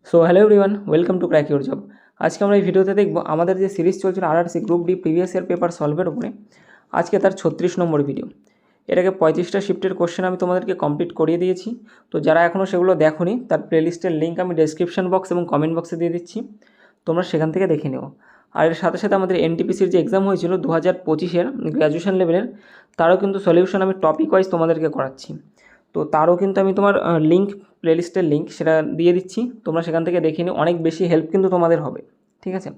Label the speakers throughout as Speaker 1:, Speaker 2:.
Speaker 1: So hello everyone, welcome to crack your job. আজকে আমরা এই ভিডিওতে দেখব আমাদের যে সিরিজ চলছিল RRC group D previous year paper সলভের উপরে। আজকে তার 36 নম্বর ভিডিও। এর আগে 35টা শিফটের কোশ্চেন আমি তোমাদেরকে কমপ্লিট করিয়ে দিয়েছি। তো যারা এখনও সেগুলো দেখোনি তার প্লেলিস্টের লিঙ্ক আমি ডেসক্রিপশন বক্স এবং কমেন্ট বক্সে দিয়ে দিচ্ছি, তোমরা সেখান থেকে দেখে নিও। আর এর সাথে সাথে আমাদের এনটিপিসির যে এক্সাম হয়েছিল 2025-এর গ্র্যাজুয়েশন লেভেলের, তারও কিন্তু সলিউশন আমি টপিক ওয়াইজ তোমাদেরকে করাচ্ছি। তো তারও কিন্তু আমি তোমার লিঙ্ক, প্লেলিস্টের লিঙ্ক সেটা দিয়ে দিচ্ছি, তোমরা সেখান থেকে দেখে নিও। অনেক বেশি হেল্প কিন্তু তোমাদের হবে, ঠিক আছে।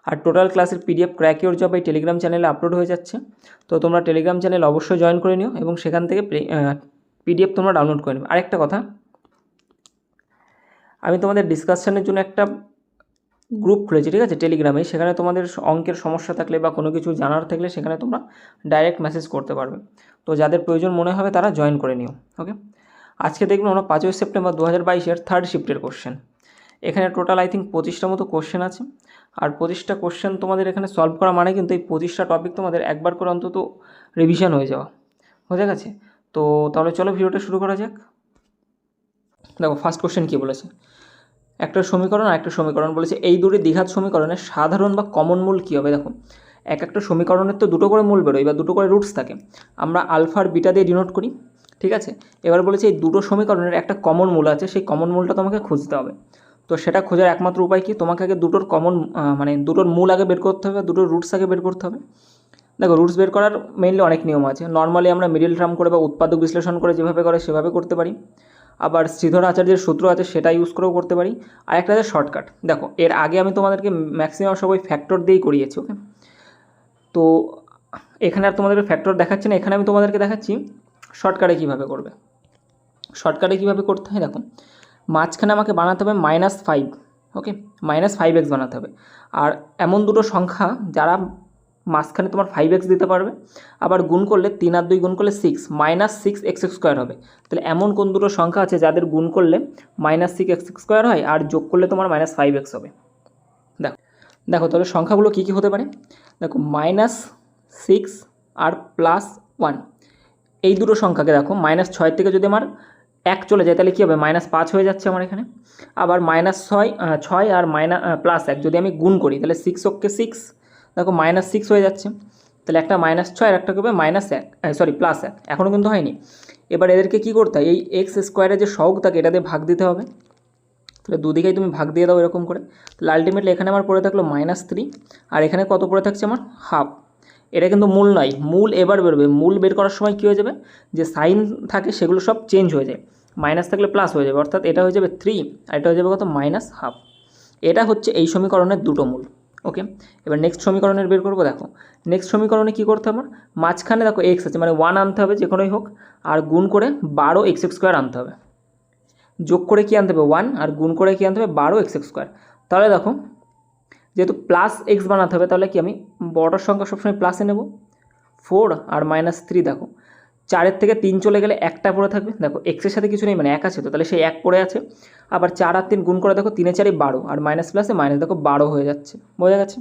Speaker 1: আর টোটাল ক্লাসের পিডিএফ ক্র্যাক ইউর জব এই টেলিগ্রাম চ্যানেলে আপলোড হয়ে যাচ্ছে। তো তোমরা টেলিগ্রাম চ্যানেল অবশ্যই জয়েন করে নিও এবং সেখান থেকে পিডিএফ তোমরা ডাউনলোড করে নেবে। আরেকটা কথা, আমি তোমাদের ডিসকাশনের জন্য একটা গ্রুপ খুলেছি, ঠিক আছে, টেলিগ্রামে। সেখানে তোমাদের অঙ্কের সমস্যা থাকলে বা কোনো কিছু জানার থাকলে সেখানে তোমরা ডাইরেক্ট মেসেজ করতে পারবে। তো যাদের প্রয়োজন মনে হবে তারা জয়েন করে নিও, ওকে। আজকে দেখবো আমরা 5ই সেপ্টেম্বর 2022-এর থার্ড শিফটের কোশ্চেন। এখানে টোটাল আই থিঙ্ক 25টা মতো কোশ্চেন আছে। আর 25টা কোশ্চেন তোমাদের এখানে সলভ করা মানে কিন্তু এই 25টা টপিক তোমাদের একবার করে অন্তত রিভিশন হয়ে যাওয়া, হয়ে গেছে। তো তাহলে চলো ভিডিওটা শুরু করা যাক। দেখো ফার্স্ট কোশ্চেন কী বলেছে, একটা সমীকরণ আর একটা সমীকরণ বলেছে, এই দুটি দ্বিঘাত সমীকরণের সাধারণ বা কমন মূল কী হবে। দেখো একটা সমীকরণের তো দুটো করে মূল বেরোয় বা দুটো করে রুটস থাকে, আমরা আলফা আর বিটা দিয়ে ডিনোট করি, ঠিক আছে। এবার বলেছে এই দুটো সমীকরণের একটা কমন মূল আছে, সেই কমন মূলটা তোমাকে খুঁজতে হবে। তো সেটা খোঁজার একমাত্র উপায় কি, তোমাকে আগে দুটোর কমন মানে দুটোর মূল আগে বের করতে হবে, দুটোর রুটস আগে বের করতে হবে। দেখো রুটস বের করার মেইনলি অনেক নিয়ম আছে। নর্মালি আমরা মিডিল টার্ম করে বা উৎপাদক বিশ্লেষণ করে যেভাবে করে সেভাবে করতে পারি। আবার শ্রীধর আচার্যের সূত্র আছে সেটা ইউজ করেও করতে পারি। আর একটা আছে শর্টকাট। দেখো এর আগে আমি তোমাদেরকে ম্যাক্সিমাম সবাই ফ্যাক্টর দিয়েই করিয়েছি, ওকে। তো এখানে আর তোমাদেরকে ফ্যাক্টর দেখাচ্ছি না, এখানে আমি তোমাদেরকে দেখাচ্ছি শর্টকাটে কীভাবে করবে। শর্টকাটে কীভাবে করতে হয়, দেখো মাঝখানে আমাকে বানাতে হবে -5, ওকে, -5x বানাতে হবে। আর এমন দুটো সংখ্যা যারা মাঝখানে তোমার 5x দিতে পারবে, আবার গুণ করলে 3 আর 2 গুণ করলে 6, -6x² হবে। তাহলে এমন কোন দুটো সংখ্যা আছে যাদের গুণ করলে -6x² হয় আর যোগ করলে তোমার -5x হবে। দেখো দেখো তাহলে সংখ্যাগুলো কী কী হতে পারে। দেখো -6 আর +1, এই দুটো সংখ্যাকে দেখো -6 থেকে যদি আমার 1 চলে যায় তাহলে কী হবে, -5 হয়ে যাচ্ছে আমার এখানে। আবার -6 আর +1 যদি আমি গুণ করি তাহলে 6 অক্ষে 6, দেখো -6 হয়ে যাচ্ছে। তাহলে একটা -6 আর একটা হবে +1, এখনও কিন্তু হয়নি। এবার এদেরকে কী করতে হয়, এই x² যে সহগ থাকে এটা দিয়ে ভাগ দিতে হবে। তাহলে দুদিকেই তুমি ভাগ দিয়ে দাও এরকম করে। তাহলে আলটিমেটলি এখানে আমার পড়ে থাকলো -3, আর এখানে কত পড়ে থাকছে আমার হাফ। এটা কিন্তু মূল নয়, মূল এবার বেরোবে। মূল বের করার সময় কী হয়ে যাবে, যে সাইন থাকে সেগুলো সব চেঞ্জ হয়ে যায়, মাইনাস থাকলে প্লাস হয়ে যাবে, অর্থাৎ এটা হয়ে যাবে 3 আর এটা হয়ে যাবে কত -হাফ। এটা হচ্ছে এই সমীকরণের দুটো মূল, ওকে। এবার নেক্সট সমীকরণের বের করবো। দেখো নেক্সট সমীকরণে কী করতে হবে, মাঝখানে দেখো x আছে মানে 1 আনতে হবে যে কোনোই হোক, আর গুণ করে 12x² আনতে হবে। যোগ করে কী আনতে হবে 1, আর গুণ করে কী আনতে হবে 12x²। তাহলে দেখো যেহেতু +x বানাতে হবে তাহলে কি আমি বড়টার সংখ্যা সবসময় প্লাসে নেব, 4 আর -3। দেখো 4-এর থেকে 3 চলে গেলে একটা পড়ে থাকবে। দেখো এক্সের সাথে কিছু নেই মানে 1 আছে, তো তাহলে সেই 1 পড়ে আছে। আবার 4 আর 3 গুণ করে দেখো 3 এ 4 12, আর মাইনাস প্লাসে মাইনাস, দেখো 12 হয়ে যাচ্ছে, বোঝা গেছে।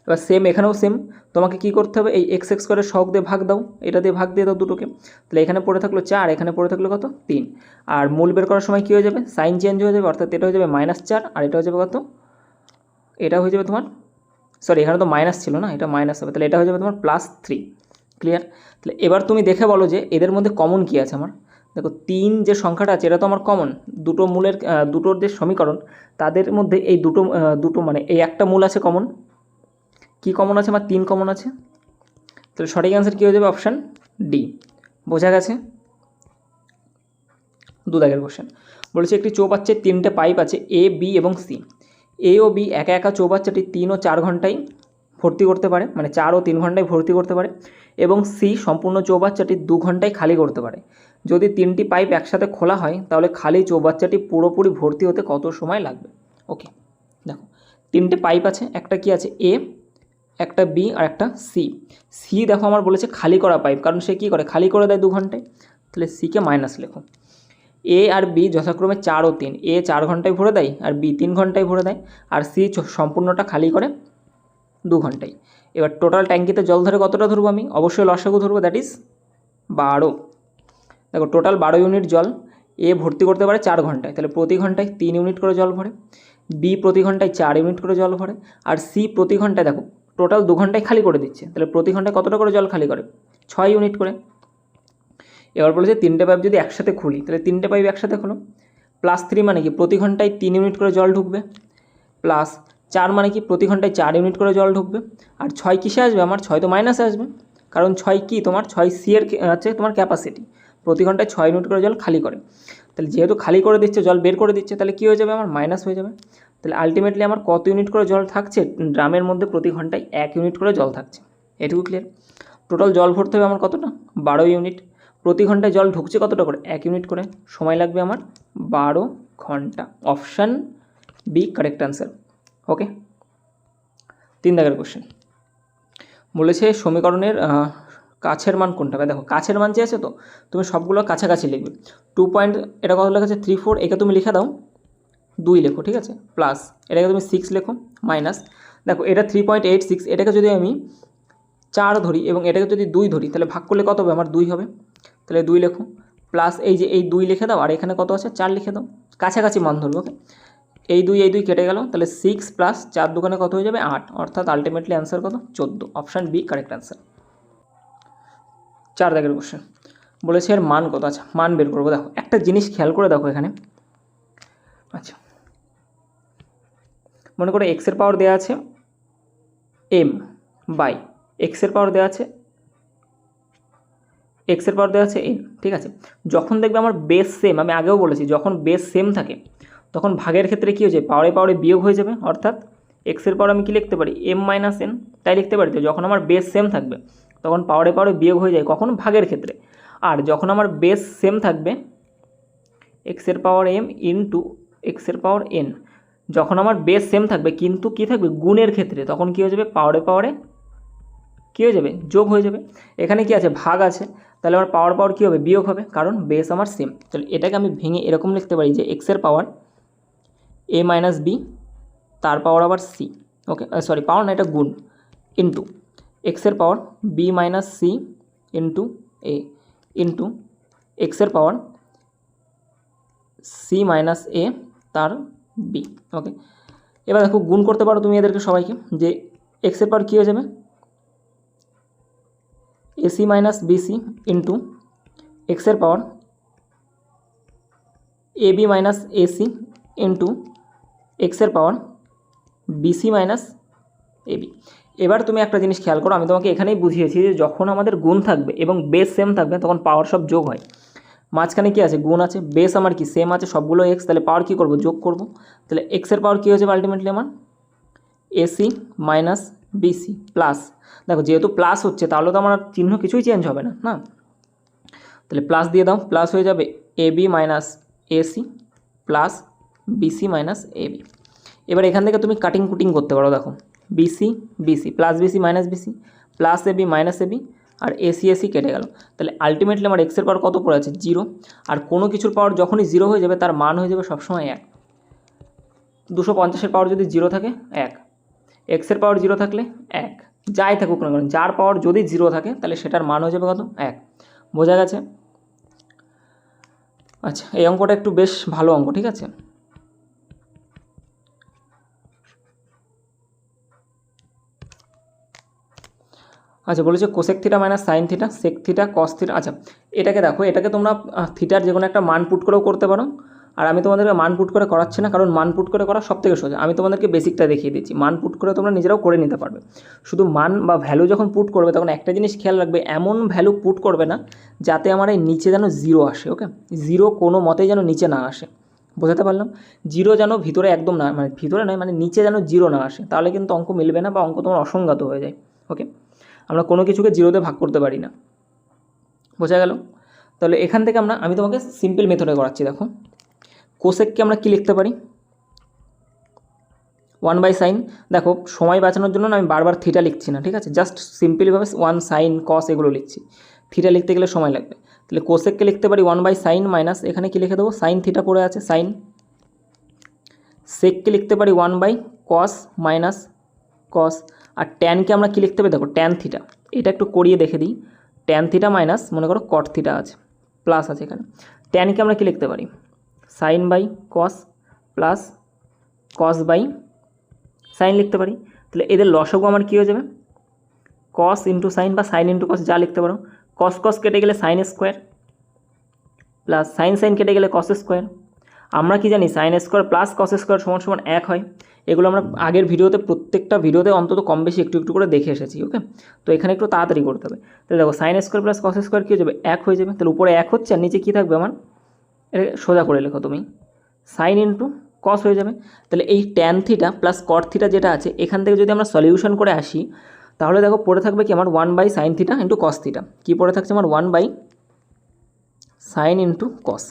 Speaker 1: এবার সেম এখানেও সেম, তোমাকে কী করতে হবে, এই x² সহগ দিয়ে ভাগ দাও, এটা দিয়ে ভাগ দিয়ে দাও দুটোকে। তাহলে এখানে পড়ে থাকলো 4, এখানে পড়ে থাকলো কত 3। আর মূল বের করার সময় কী হয়ে যাবে, সাইন চেঞ্জ হয়ে যাবে, অর্থাৎ এটা হয়ে যাবে -4 আর এটা হয়ে যাবে কত, এটা হয়ে যাবে তোমার, সরি এখানে তো মাইনাস ছিল না, এটা মাইনাস হবে, তাহলে এটা হয়ে যাবে তোমার +3। ক্লিয়ার। তাহলে এবার তুমি দেখে বলো যে এদের মধ্যে কমন কী আছে আমার। দেখো 3 যে সংখ্যাটা আছে এটা তো আমার কমন, দুটো মূলের দুটোর যে সমীকরণ তাদের মধ্যে এই দুটো মানে এই একটা মূল আছে কমন। কি কমন আছে আমার, 3 কমন আছে। তাহলে সঠিক অ্যান্সার কী হয়ে যাবে, অপশান ডি। বোঝা গেছে। 2 দাগের কোশ্চেন বলেছে, একটি চৌবাচ্চায় 3টে পাইপ আছে এ, বি এবং সি। এ ও বি একা একা চৌবাচ্চাটি 3 ও 4 ঘন্টায় ভর্তি করতে পারে, মানে 4 ও 3 ঘন্টায় ভর্তি করতে পারে, এবং সি সম্পূর্ণ চৌবাচ্চাটি 2 ঘন্টায় খালি করতে পারে। যদি 3টি পাইপ একসাথে খোলা হয় তাহলে খালি চৌবাচ্চাটি পুরোপুরি ভর্তি হতে কত সময় লাগবে। ওকে দেখো 3টে পাইপ আছে, একটা কি আছে এ, একটা বি আর একটা সি। সি দেখো আমার বলেছে খালি করা পাইপ, কারণ সে কী করে, খালি করে দেয় 2 ঘন্টায়। তাহলে সিকে মাইনাস লেখো। এ আর বি যথাক্রমে 4 ও 3, এ 4 ঘন্টায় ভরে দেয় আর বি 3 ঘন্টায় ভরে দেয়, আর সি সম্পূর্ণটা খালি করে 2 ঘন্টায়। এবার টোটাল ট্যাঙ্কিতে জল ধরে কতটা ধরবো আমি, অবশ্যই লসাগু ধরবো, দ্যাট ইজ 12। দেখো টোটাল 12 ইউনিট জল, এ ভর্তি করতে পারে 4 ঘন্টায়, তাহলে প্রতি ঘন্টায় 3 ইউনিট করে জল ভরে। বি প্রতি ঘন্টায় 4 ইউনিট করে জল ভরে। আর সি প্রতি ঘন্টায় দেখো টোটাল 2 ঘন্টায় খালি করে দিচ্ছে, তাহলে প্রতি ঘন্টায় কতটা করে জল খালি করে? 6 ইউনিট করে। এবার বলেছে 3টে পাইপ যদি একসাথে খুলি, তাহলে 3টে পাইপ একসাথে খোলো। +3 মানে কি প্রতি ঘন্টায় 3 ইউনিট করে জল ঢুকবে, প্লাস 4 মানে কি প্রতি ঘন্টায় 4 ইউনিট করে জল ঢুকবে। আর 6 কিসে আসবে আমার? 6 তো মাইনাসে আসবে, কারণ 6 কি তোমার 6 সি এর হচ্ছে তোমার ক্যাপাসিটি, প্রতি ঘন্টায় 6 ইউনিট করে জল খালি করে। তাহলে যেহেতু খালি করে দিচ্ছে, জল বের করে দিচ্ছে, তাহলে কী হয়ে যাবে আমার? মাইনাস হয়ে যাবে। তাহলে আলটিমেটলি আমার কত ইউনিট করে জল থাকছে? ড্রামের মধ্যে প্রতি ঘন্টায় 1 ইউনিট করে জল থাকছে। এটুকু ক্লিয়ার? টোটাল জল ভরতে হবে আমার কতটা? 12 ইউনিট। প্রতি ঘন্টায় জল ঢুকছে কতটা করে? 1 ইউনিট করে। সময় লাগবে আমার 12 ঘন্টা। Option B correct answer. Okay, 3 দাগের কোশ্চেন বলেছে সমীকরণের কাছের মান কোনটা? দেখো কাছের মান যে আছে, তো তুমি সবগুলো কাছাকাছি লিখবে। 2 পয়েন্ট, এটা কত লেখা আছে? 34, একে তুমি লিখে দাও 2 লেখো, ঠিক আছে, প্লাস এটাকে তুমি 6 লেখো, মাইনাস দেখো এটা 3.86, এটাকে যদি আমি 4 ধরি এবং এটাকে যদি 2 ধরি, তাহলে ভাগ করলে কত হবে আমার? 2 হবে। তাহলে 2 লেখো, প্লাস এই যে এই 2 লিখে দাও, আর এখানে কত আছে? 4 লিখে দাও, কাছাকাছি মান ধরবো। ওকে, এই 2 কেটে গেল, তাহলে 6 + 4 দুগুণে কত হয়ে যাবে? 8, অর্থাৎ আলটিমেটলি অ্যান্সার কত? 14। Option B correct answer. 4 দাগের কোশ্চেন বলেছে এর মান কত? আচ্ছা, মান বের করবো। দেখো একটা জিনিস খেয়াল করে দেখো এখানে। আচ্ছা, মনে করো এক্সের পাওয়ার দেওয়া আছে m বাই এক্সের পাওয়ার দেওয়া আছে n, ঠিক আছে। যখন দেখবে আমার বেস সেম, আমি আগেও বলেছি যখন বেস সেম থাকে তখন ভাগের ক্ষেত্রে কী হয়ে যায়? পাওয়ারে পাওয়ারে বিয়োগ হয়ে যাবে, অর্থাৎ এক্সের পাওয়ার আমি কি লিখতে পারি? m - n, তাই লিখতে পারি। তো যখন আমার বেস সেম থাকবে তখন পাওয়ারে পাওয়ারে বিয়োগ হয়ে যায়, কখন? ভাগের ক্ষেত্রে। আর যখন আমার বেস সেম থাকবে এক্সের পাওয়ার m ইন্টু এক্সের পাওয়ার n, যখন আমার বেস সেম থাকবে কিন্তু কী থাকবে? গুণের ক্ষেত্রে, তখন কী হয়ে যাবে? পাওয়ারে পাওয়ারে কী হয়ে যাবে? যোগ হয়ে যাবে। এখানে কি আছে? ভাগ আছে, তাহলে আমার পাওয়ার পাওয়ার কী হবে? বিয়োগ হবে, কারণ বেস আমার সেম। তাহলে এটাকে আমি ভেঙে এরকম লিখতে পারি যে এক্সের পাওয়ার a - b, তার পাওয়ার আবার c, ওকে, সরি পাওয়ার না, এটা গুণ, ইন্টু এক্সের পাওয়ার b - c into a into এক্সের পাওয়ার c - a তার b। ওকে, এবার দেখো গুণ করতে পারো তুমি এদেরকে সবাইকে, যে এক্সের পাওয়ার কী হয়ে যাবে? ac - bc ইন্টু এক্সের পাওয়ার ab - ac ইন্টু এক্সের পাওয়ার bc - ab। এবার তুমি একটা জিনিস খেয়াল করো, আমি তোমাকে এখানেই বুঝিয়েছি যে যখন আমাদের গুণ থাকবে এবং বেস সেম থাকবে তখন পাওয়ার সব যোগ হয়। মাঝখানে কি আছে? গুণ আছে, বেস আমার কি সেম আছে, সবগুলো এক্স, তাহলে পাওয়ার কী করবো? যোগ করব। তাহলে এক্সের পাওয়ার কী হয়ে যাবে আলটিমেটলি আমার? ac - bc প্লাস, দেখো যেহেতু প্লাস হচ্ছে তাহলে তো আমার চিহ্ন কিছুই চেঞ্জ হবে না, না? তাহলে প্লাস দিয়ে দাও, প্লাস হয়ে যাবে ab - ac plus bc - ab। এবার এখান থেকে তুমি কাটিং কুটিং করতে পারো। দেখো bc plus bc minus bc plus ab minus ab আর ac কেটে গেল, তাহলে আলটিমেটলি আমার এক্সের পাওয়ার কত পড়ে আছে? 0। আর কোনো কিছুর পাওয়ার যখনই 0 হয়ে যাবে তার মান হয়ে যাবে সবসময় 1। 250-এর পাওয়ার যদি 0 থাকে 1, এক্সের পাওয়ার 0 থাকলে 1, যাই থাকুক না কারণ যার পাওয়ার যদি 0 থাকে তাহলে সেটার মান হয়ে যাবে কত? 1। বোঝা গেছে? আচ্ছা, এই অঙ্কটা একটু বেশ ভালো অঙ্ক, ঠিক আছে। আচ্ছা, বলেছে cosec theta minus sine theta sec theta cos theta. আচ্ছা, এটাকে দেখো, এটাকে তোমরা থিটার যে কোনো একটা মান পুট করেও করতে পারো, আর আমি তোমাদেরকে মান পুট করে করাচ্ছি না, কারণ মান পুট করে করা সব থেকে সোজা। আমি তোমাদেরকে বেসিকটা দেখিয়ে দিচ্ছি, মান পুট করে তোমরা নিজেরাও করে নিতে পারবে। শুধু মান বা ভ্যালু যখন পুট করবে তখন একটা জিনিস খেয়াল রাখবে, এমন ভ্যালু পুট করবে না যাতে আমার এই নিচে যেন 0 আসে। ওকে, 0 কোনো মতেই যেন নিচে না আসে। বোঝাতে পারলাম? 0 যেন ভিতরে একদম না, মানে ভিতরে নয়, মানে নিচে যেন 0 না আসে, তাহলে কিন্তু অঙ্ক মিলবে না বা অঙ্ক তোমার অসংগত হয়ে যায়। ওকে, আমরা কোনো কিছুকে 0-তে ভাগ করতে পারি না। বোঝা গেল? তাহলে এখান থেকে আমি তোমাকে সিম্পল মেথডে করাচ্ছি। দেখো কোসেককে আমরা কি লিখতে পারি? 1/sin। দেখো সময় বাঁচানোর জন্য আমি বারবার থিটা লিখছি না, ঠিক আছে, জাস্ট সিম্পলভাবে 1 sin cos এগুলো লিখছি। থিটা লিখতে গেলে সময় লাগবে, তাহলে কোসেককে লিখতে পারি 1/sin মাইনাস এখানে কি লিখে দেবো? সাইন থিটা পড়ে আছে সাইন। সেককে লিখতে পারি 1/cos মাইনাস cos। আর ট্যানকে আমরা কি লিখতে পারি? দেখো ট্যান থিটা, এটা একটু করিয়ে দেখে দিই। ট্যান থিটা মাইনাস মনে করো কট থিটা আছে, প্লাস আছে এখানে, ট্যানকে আমরা কী লিখতে পারি, sine by cos plus cos by sine লিখতে পারি। তাহলে এদের লসাগু আমার কী হয়ে যাবে, কস ইন্টু সাইন বা সাইন ইন্টু কস যা লিখতে পারো। কস কস কেটে গেলে sine square plus sine sine কেটে গেলে কস স্কোয়ার। আমরা কি জানি sine square plus cos square সমান সমান 1 হয়। এগুলো আমরা আগের ভিডিওতে প্রত্যেকটা ভিডিওতে অন্তত কম বেশি একটু একটু করে দেখে এসেছি। ওকে, তো এখানে একটু তাড়াতাড়ি করতে হবে। তাহলে দেখো sine square plus cos square কী হয়ে যাবে, 1 হয়ে যাবে। তাহলে উপরে 1 হচ্ছে আর নিচে কী থাকবে আমার, এটা সোজা করে লেখো তুমি, সাইন ইন্টু কস হয়ে যাবে। তাহলে এই tan theta plus cot theta যেটা আছে এখান থেকে যদি আমরা সলিউশন করে আসি তাহলে দেখো পড়ে থাকবে কি আমার 1 by sine theta into cos theta. কী পড়ে থাকছে আমার 1 বাই সাইন ইন্টু কস।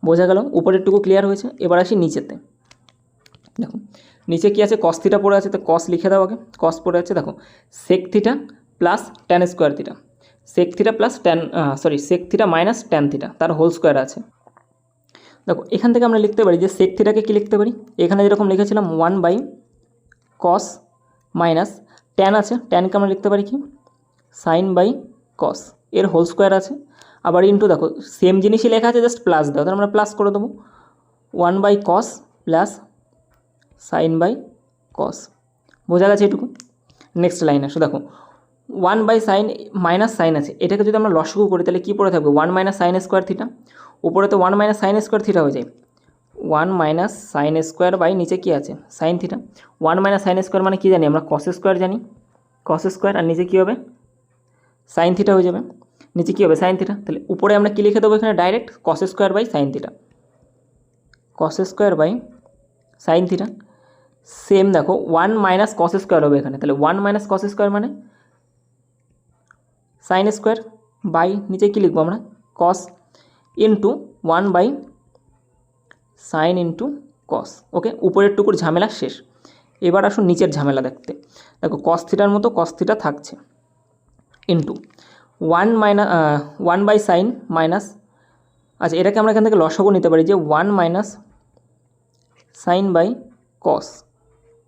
Speaker 1: বোঝা গেল, উপরেরটুকু ক্লিয়ার হয়েছে। এবার আসি নিচেতে। দেখো নিচে কি আছে, কস থিটা পড়ে আছে, তো কস লিখে দাও আগে। কস পড়ে আছে দেখো sec theta plus tan square theta, sec theta plus sec theta minus tan theta তার হোল স্কোয়ার আছে। দেখো এখান থেকে আমরা লিখতে পারি যে সেক থিটাকে কী লিখতে পারি, এখানে যেরকম লিখেছিলাম 1 বাই কস মাইনাস ট্যান আছে, ট্যানকে আমরা লিখতে পারি কি সাইন বাই কস এর হোল স্কোয়ার আছে। আবার ইন্টু দেখো সেম জিনিসই লেখা আছে, জাস্ট প্লাস দাও, তাহলে আমরা প্লাস করে দেবো 1 by cos plus sine by cos. বোঝা গেছে এটুকু। নেক্সট লাইন আসো, দেখো 1 বাই সাইন মাইনাস সাইন আছে, এটাকে যদি আমরা লসাগু করি তাহলে কী পড়ে থাকবে 1 মাইনাস সাইন স্কোয়ার থিটা। উপরে তো 1 মাইনাস সাইন স্কোয়ার থিটা হয়ে যায়, 1 মাইনাস সাইন স্কোয়ার বাই নিচে কী আছে sine theta. 1 minus sine square মানে কী জানি আমরা, কস স্কোয়ার জানি, কস স্কোয়ার আর নিচে কী হবে সাইন থিটা হয়ে যাবে, নিচে কী হবে সাইন থিটা। তাহলে উপরে আমরা কী লিখে দেবো এখানে direct cos square by sine theta, cos square by sine theta. Same দেখো 1 মাইনাস কস স্কোয়ার হবে এখানে, তাহলে 1 মাইনাস কস স্কোয়ার মানে সাইন স্কোয়ার বাই নিচে কী লিখবো আমরা cos into 1 by sine into cos. Okay, উপরের টুকুর ঝামেলা শেষ। এবার আসুন নিচের ঝামেলা দেখতে। দেখো কস থিটার মতো কস থিটা থাকছে ইন্টু 1 বাই সাইন মাইনাস, আচ্ছা এটাকে আমরা এখান থেকে লসাগু নিতে পারি যে 1 মাইনাস সাইন বাই কস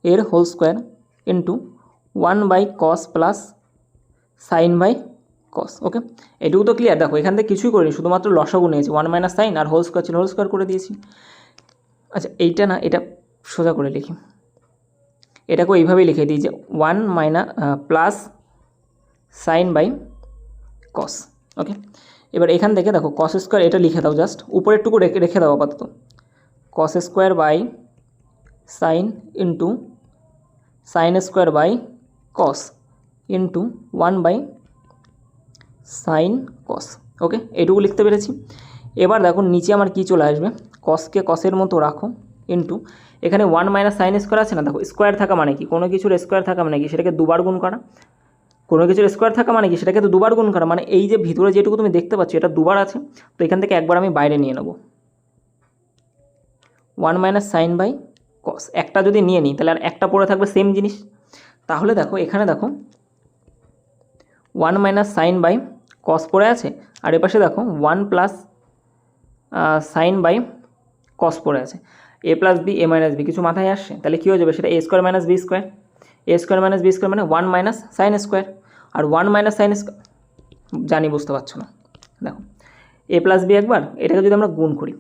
Speaker 1: এর whole square into 1 by cos plus sine by cos. Okay, এটুকু তো ক্লিয়ার। দেখো এখান থেকে কিছুই করিনি, শুধুমাত্র লসাগু নিয়েছি, 1 মাইনাস সাইন আর হোল স্কোয়ার ছিল, হোল স্কোয়ার করে দিয়েছি। আচ্ছা এইটা না, এটা সোজা করে লিখি, এটাকে এইভাবেই লিখে দিই যে 1 প্লাস সাইন বাই কস। ওকে, এবার এখান থেকে দেখো কস স্কোয়ার এটা লিখে দাও, জাস্ট উপরেরটুকু রেখে দাও আপাতত, cos square by sine into sine square by cos into 1 by sine cos. Okay, এটুকু লিখতে পেরেছি। এবার দেখো নিচে আমার কি চলে আসবে, কসকে কসের মতো রাখো ইন্টু এখানে 1 মাইনাস সাইন স্কোয়ার আছে না, দেখো স্কোয়ার থাকা মানে কি, কোনো কিছুর স্কোয়ার থাকা মানে কি সেটাকে দুবার গুণ করা, কোনো কিছুর স্কোয়ার থাকা মানে কি সেটাকে তো দুবার গুণ করা, মানে এই যে ভিতরে যেটুকু তুমি দেখতে পাচ্ছ এটা দুবার আছে, তো এখান থেকে একবার আমি বাইরে নিয়ে নেব 1 মাইনাস সাইন বাই কস। একটা যদি নিয়ে নিই তাহলে আর একটা পড়ে থাকবে সেম জিনিস। তাহলে দেখো এখানে দেখো 1 মাইনাস সাইন বাই কস পড়ে আছে, আর এপাশে দেখো 1 প্লাস সাইন বাই কস পড়ে আছে। এ plus B A minus B কিছু মাথায় আসছে, তাহলে কী হয়ে যাবে সেটা এ স্কোয়ার মাইনাস বি স্কোয়ার, এ স্কোয়ার মাইনাস বি স্কোয়ার মানে 1 মাইনাস সাইন স্কোয়ার, আর 1 মাইনাস সাইন স্কোয়ার জানি বুঝতে পারছো না। দেখো এ প্লাস বি একবার, এটাকে যদি আমরা গুণ করি,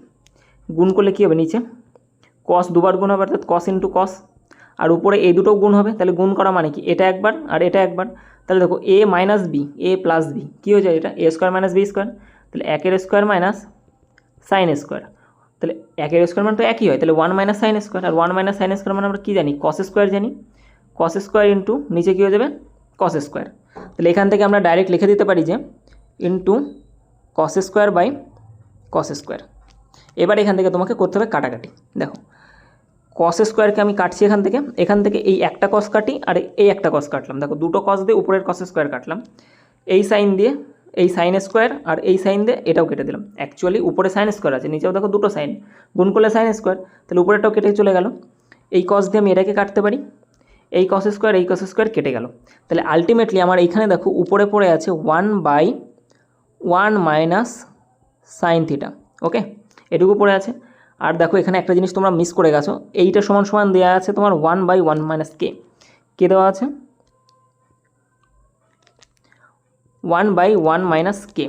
Speaker 1: গুণ করলে কী হবে নিচে কস দুবার গুণ হবে অর্থাৎ কস ইন্টু কস, আর উপরে এই দুটো গুণ হবে, তাহলে গুণ করা মানে কি এটা একবার আর এটা একবার, তাহলে দেখো এ minus B A plus B কী হয়ে যায় এটা এ স্কোয়ার মাইনাস বি স্কোয়ার, তাহলে 1 স্কোয়ার মাইনাস সাইন স্কোয়ার, তাহলে 1 স্কোয়ার মানে তো একই হয়, তাহলে 1 মাইনাস সাইন স্কোয়ার, আর 1 মাইনাস সাইন স্কোয়ার মানে আমরা কী জানি কস স্কোয়ার জানি, কস স্কোয়ার ইন্টু নিচে কী হয়ে যাবে কস স্কোয়ার। তাহলে এখান থেকে আমরা ডাইরেক্ট লিখে দিতে পারি যে into cos square by cos square. এবার এখান থেকে তোমাকে করতে হবে কাটাকাটি। দেখো কস স্কোয়ারকে আমি কাটছি এখান থেকে এই একটা কস কাটি আর এই একটা কস কাটলাম, দেখো দুটো কস দিয়ে উপরের কস স্কোয়ার কাটলাম, এই সাইন দিয়ে এই সাইন স্কোয়ার আর এই সাইন দিয়ে এটাও কেটে দিলাম। অ্যাকচুয়ালি উপরে সাইন স্কোয়ার আছে, নিচেও দেখো দুটো সাইন, গুণ করলে সাইন স্কোয়ার, তাহলে উপরেরটাও কেটে চলে গেল। এই কস দিয়ে আমি এটাকে কাটতে পারি, এই কস স্কোয়ার কেটে গেল। তাহলে আলটিমেটলি আমার এইখানে দেখো উপরে পড়ে আছে 1 বাই 1 মাইনাস সাইন থিটা। ওকে, এটুকু পড়ে আছে। আর দেখো এখানে একটা জিনিস তোমরা মিস করে গেছো, এইটা সমান সমান দেওয়া আছে তোমার 1 বাই 1 মাইনাস কে দেওয়া আছে 1 বাই 1 মাইনাস কে।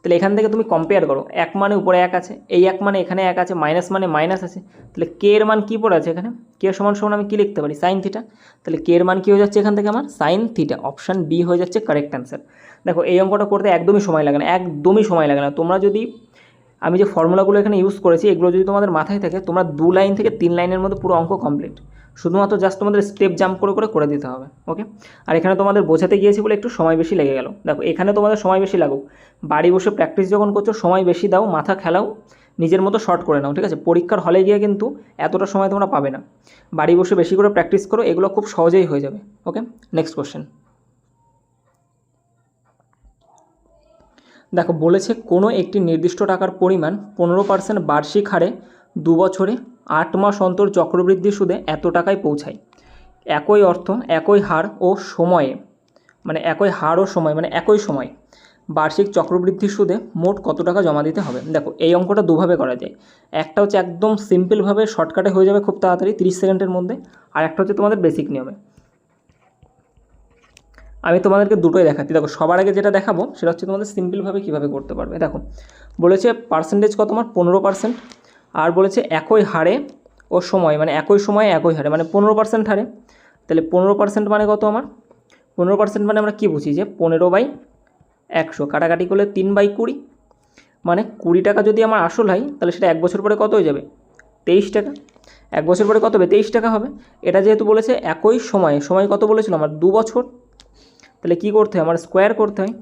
Speaker 1: তাহলে এখান থেকে তুমি কম্পেয়ার করো, 1 মানে উপরে 1 আছে, এই 1 মানে এখানে 1 আছে, মাইনাস মানে মাইনাস আছে, তাহলে কে এর মান কী পড়ে আছে এখানে, কে সমান সমান আমি কী লিখতে পারি, সাইন থিটা। তাহলে কে এর মান কী হয়ে যাচ্ছে এখান থেকে আমার সাইন থিটা, অপশান বি হয়ে যাচ্ছে কারেক্ট অ্যান্সার। দেখো এই অঙ্কটা করতে একদমই সময় লাগে না, একদমই সময় লাগে না। তোমরা যদি আমি যে ফর্মুলাগুলো এখানে ইউজ করেছি এগুলো যদি তোমাদের মাথায় থাকে, তোমরা 2 লাইন থেকে 3 লাইনের মধ্যে পুরো অঙ্ক কমপ্লিট। শুধুমাত্র জাস্ট তোমাদের স্টেপ জাম্প করে দিতে হবে, ওকে। আর এখানে তোমাদের বোঝাতে গিয়েছি বলে একটু সময় বেশি লেগে গেল। দেখো এখানে তোমাদের সময় বেশি লাগুক, বাড়ি বসে প্র্যাকটিস যখন করছো সময় বেশি দাও, মাথা খেলাও, নিজের মতো শর্ট করে নাও, ঠিক আছে। পরীক্ষার হলে গিয়ে কিন্তু এতটা সময় তোমরা পাবে না, বাড়ি বসে বেশি করে প্র্যাকটিস করো, এগুলো খুব সহজেই হয়ে যাবে, ওকে। Next question. দেখো বলেছে কোনো একটি নির্দিষ্ট টাকার পরিমাণ 15% বার্ষিক হারে 2 বছরে 8 মাস অন্তর চক্রবৃদ্ধি সুদে এত টাকায় পৌঁছায়। একই অর্থ একই হার ও সময়ে, মানে একই হার ও সময় মানে একই সময় বার্ষিক চক্রবৃদ্ধি সুদে মোট কত টাকা জমা দিতে হবে। দেখো এই অঙ্কটা দুভাবে করা যায়, একটা হচ্ছে একদম সিম্পলভাবে শর্টকাটে হয়ে যাবে খুব তাড়াতাড়ি 30 সেকেন্ডের মধ্যে, আর একটা হচ্ছে তোমাদের বেসিক নিয়মে। আমি তোমাদেরকে দুটোই দেখাচ্ছি। দেখো সবার আগে যেটা দেখাবো সেটা হচ্ছে তোমাদের সিম্পলভাবে কীভাবে করতে পারবে। দেখো বলেছে পার্সেন্টেজ কত আমার 15%, আর বলেছে একই হারে ও সময়, মানে একই সময়ে একই হারে মানে 15% হারে। তাহলে 15% মানে কত আমার, 15% মানে আমরা কী বুঝি যে 15/100, কাটাকাটি করলে 3/20, মানে 20 টাকা যদি আমার আসল হয় তাহলে সেটা 1 বছর পরে কত হয়ে যাবে, 23 টাকা। 1 বছর পরে কত হবে, 23 টাকা হবে। এটা যেহেতু বলেছে একই সময়ে, সময় কত বলেছিল আমার 2 বছর, তাহলে কী করতে হয় আমার স্কোয়ার করতে হয়।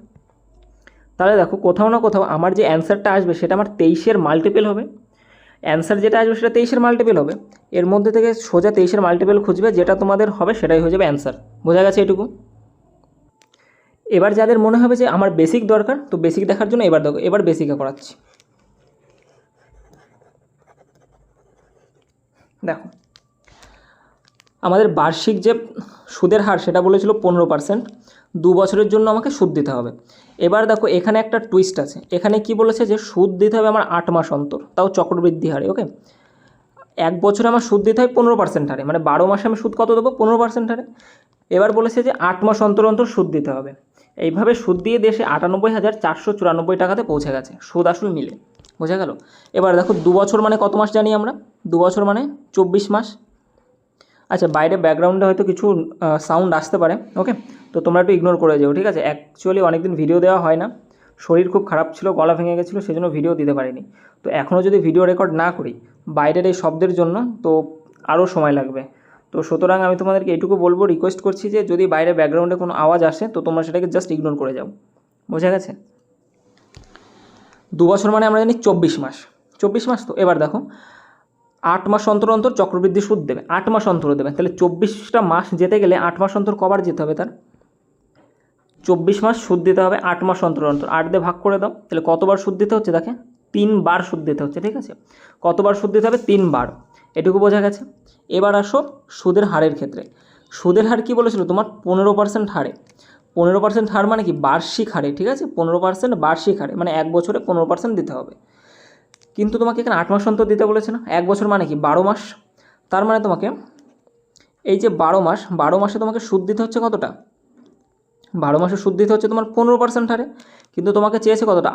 Speaker 1: তাহলে দেখো কোথাও না কোথাও আমার যে অ্যান্সারটা আসবে সেটা আমার 23-এর মাল্টিপল হবে, অ্যান্সার যেটা আসবে সেটা 23-এর মাল্টিপল হবে। এর মধ্যে থেকে সোজা 23-এর মাল্টিপল খুঁজবে, যেটা তোমাদের হবে সেটাই হয়ে যাবে অ্যান্সার। বোঝা গেছে এটুকু। এবার যাদের মনে হবে যে আমার বেসিক দরকার, তো বেসিক দেখার জন্য এবার দেখো এবার বেসিকে করাচ্ছি। দেখো আমাদের বার্ষিক যে সুদের হার সেটা বলেছিল 15%, 2 বছরের জন্য আমাকে সুদ দিতে হবে। এবার দেখো এখানে একটা টুইস্ট আছে, এখানে কি বলেছে যে সুদ দিতে হবে আমার 8 মাস অন্তর, তাও চক্রবৃদ্ধি হারে, ওকে। 1 বছরে আমার সুদ দিতে হয় 15% হারে, মানে 12 মাসে আমি সুদ কত দেবো, 15% হারে। এবার বলেছে যে 8 মাস অন্তর অন্তর সুদ দিতে হবে। এইভাবে সুদ দিয়ে দেশে 98,494 টাকাতে পৌঁছে গেছে, সুদ আসল মিলে। বোঝা গেল। এবার দেখো 2 বছর মানে কত মাস জানি আমরা, 2 বছর মানে 24 মাস। আচ্ছা বাইরে ব্যাকগ্রাউন্ডে হয়তো কিছু সাউন্ড আসতে পারে, ওকে, তো তোমরা একটু ইগনোর করে যাও, ঠিক আছে। অ্যাকচুয়ালি অনেকদিন ভিডিও দেওয়া হয় না, শরীর খুব খারাপ ছিল, গলা ভেঙে গেছিলো, সেজন্য ভিডিও দিতে পারিনি। তো এখনও যদি ভিডিও রেকর্ড না করি বাইরের এই শব্দের জন্য, তো আরও সময় লাগবে। তো সুতরাং আমি তোমাদেরকে এইটুকু বলবো, রিকোয়েস্ট করছি যে যদি বাইরে ব্যাকগ্রাউন্ডে কোনো আওয়াজ আসে তো তোমরা সেটাকে জাস্ট ইগনোর করে যাও। বোঝা গেছে। 2 বছর মানে আমরা জানি 24 মাস, 24 মাস। তো এবার দেখো 8 মাস অন্তর অন্তর চক্রবৃদ্ধি সুদ দেবে, 8 মাস অন্তর দেবে, তাহলে 24টা মাস যেতে গেলে 8 মাস অন্তর কবার যেতে হবে, তার 24 মাস সুদ দিতে হবে 8 মাস অন্তর অন্তর। 8 দিয়ে ভাগ করে দাও, তাহলে কতবার সুদ দিতে হচ্ছে, দেখে 3 বার সুদ দিতে হচ্ছে, ঠিক আছে। কতবার সুদ দিতে হবে, 3 বার, এটুকু বোঝা গেছে। এবার আসো সুদের হারের ক্ষেত্রে। সুদের হার কি বলেছিল তোমার 15% হারে, 15% হার মানে কি বার্ষিক হারে, ঠিক আছে। 15% বার্ষিক হারে মানে 1 বছরে 15% দিতে হবে। কিন্তু তোমাকে এখানে 8 মাস অন্তর দিতে বলেছে না, 1 বছর মানে কি 12 মাস। তার মানে তোমাকে এই যে 12 মাস, 12 মাসে তোমাকে সুদ দিতে হচ্ছে কতটা, 12 মাসে সুদ দিতে হচ্ছে তোমার 15% হারে, কিন্তু তোমাকে চেয়েছে কতটা,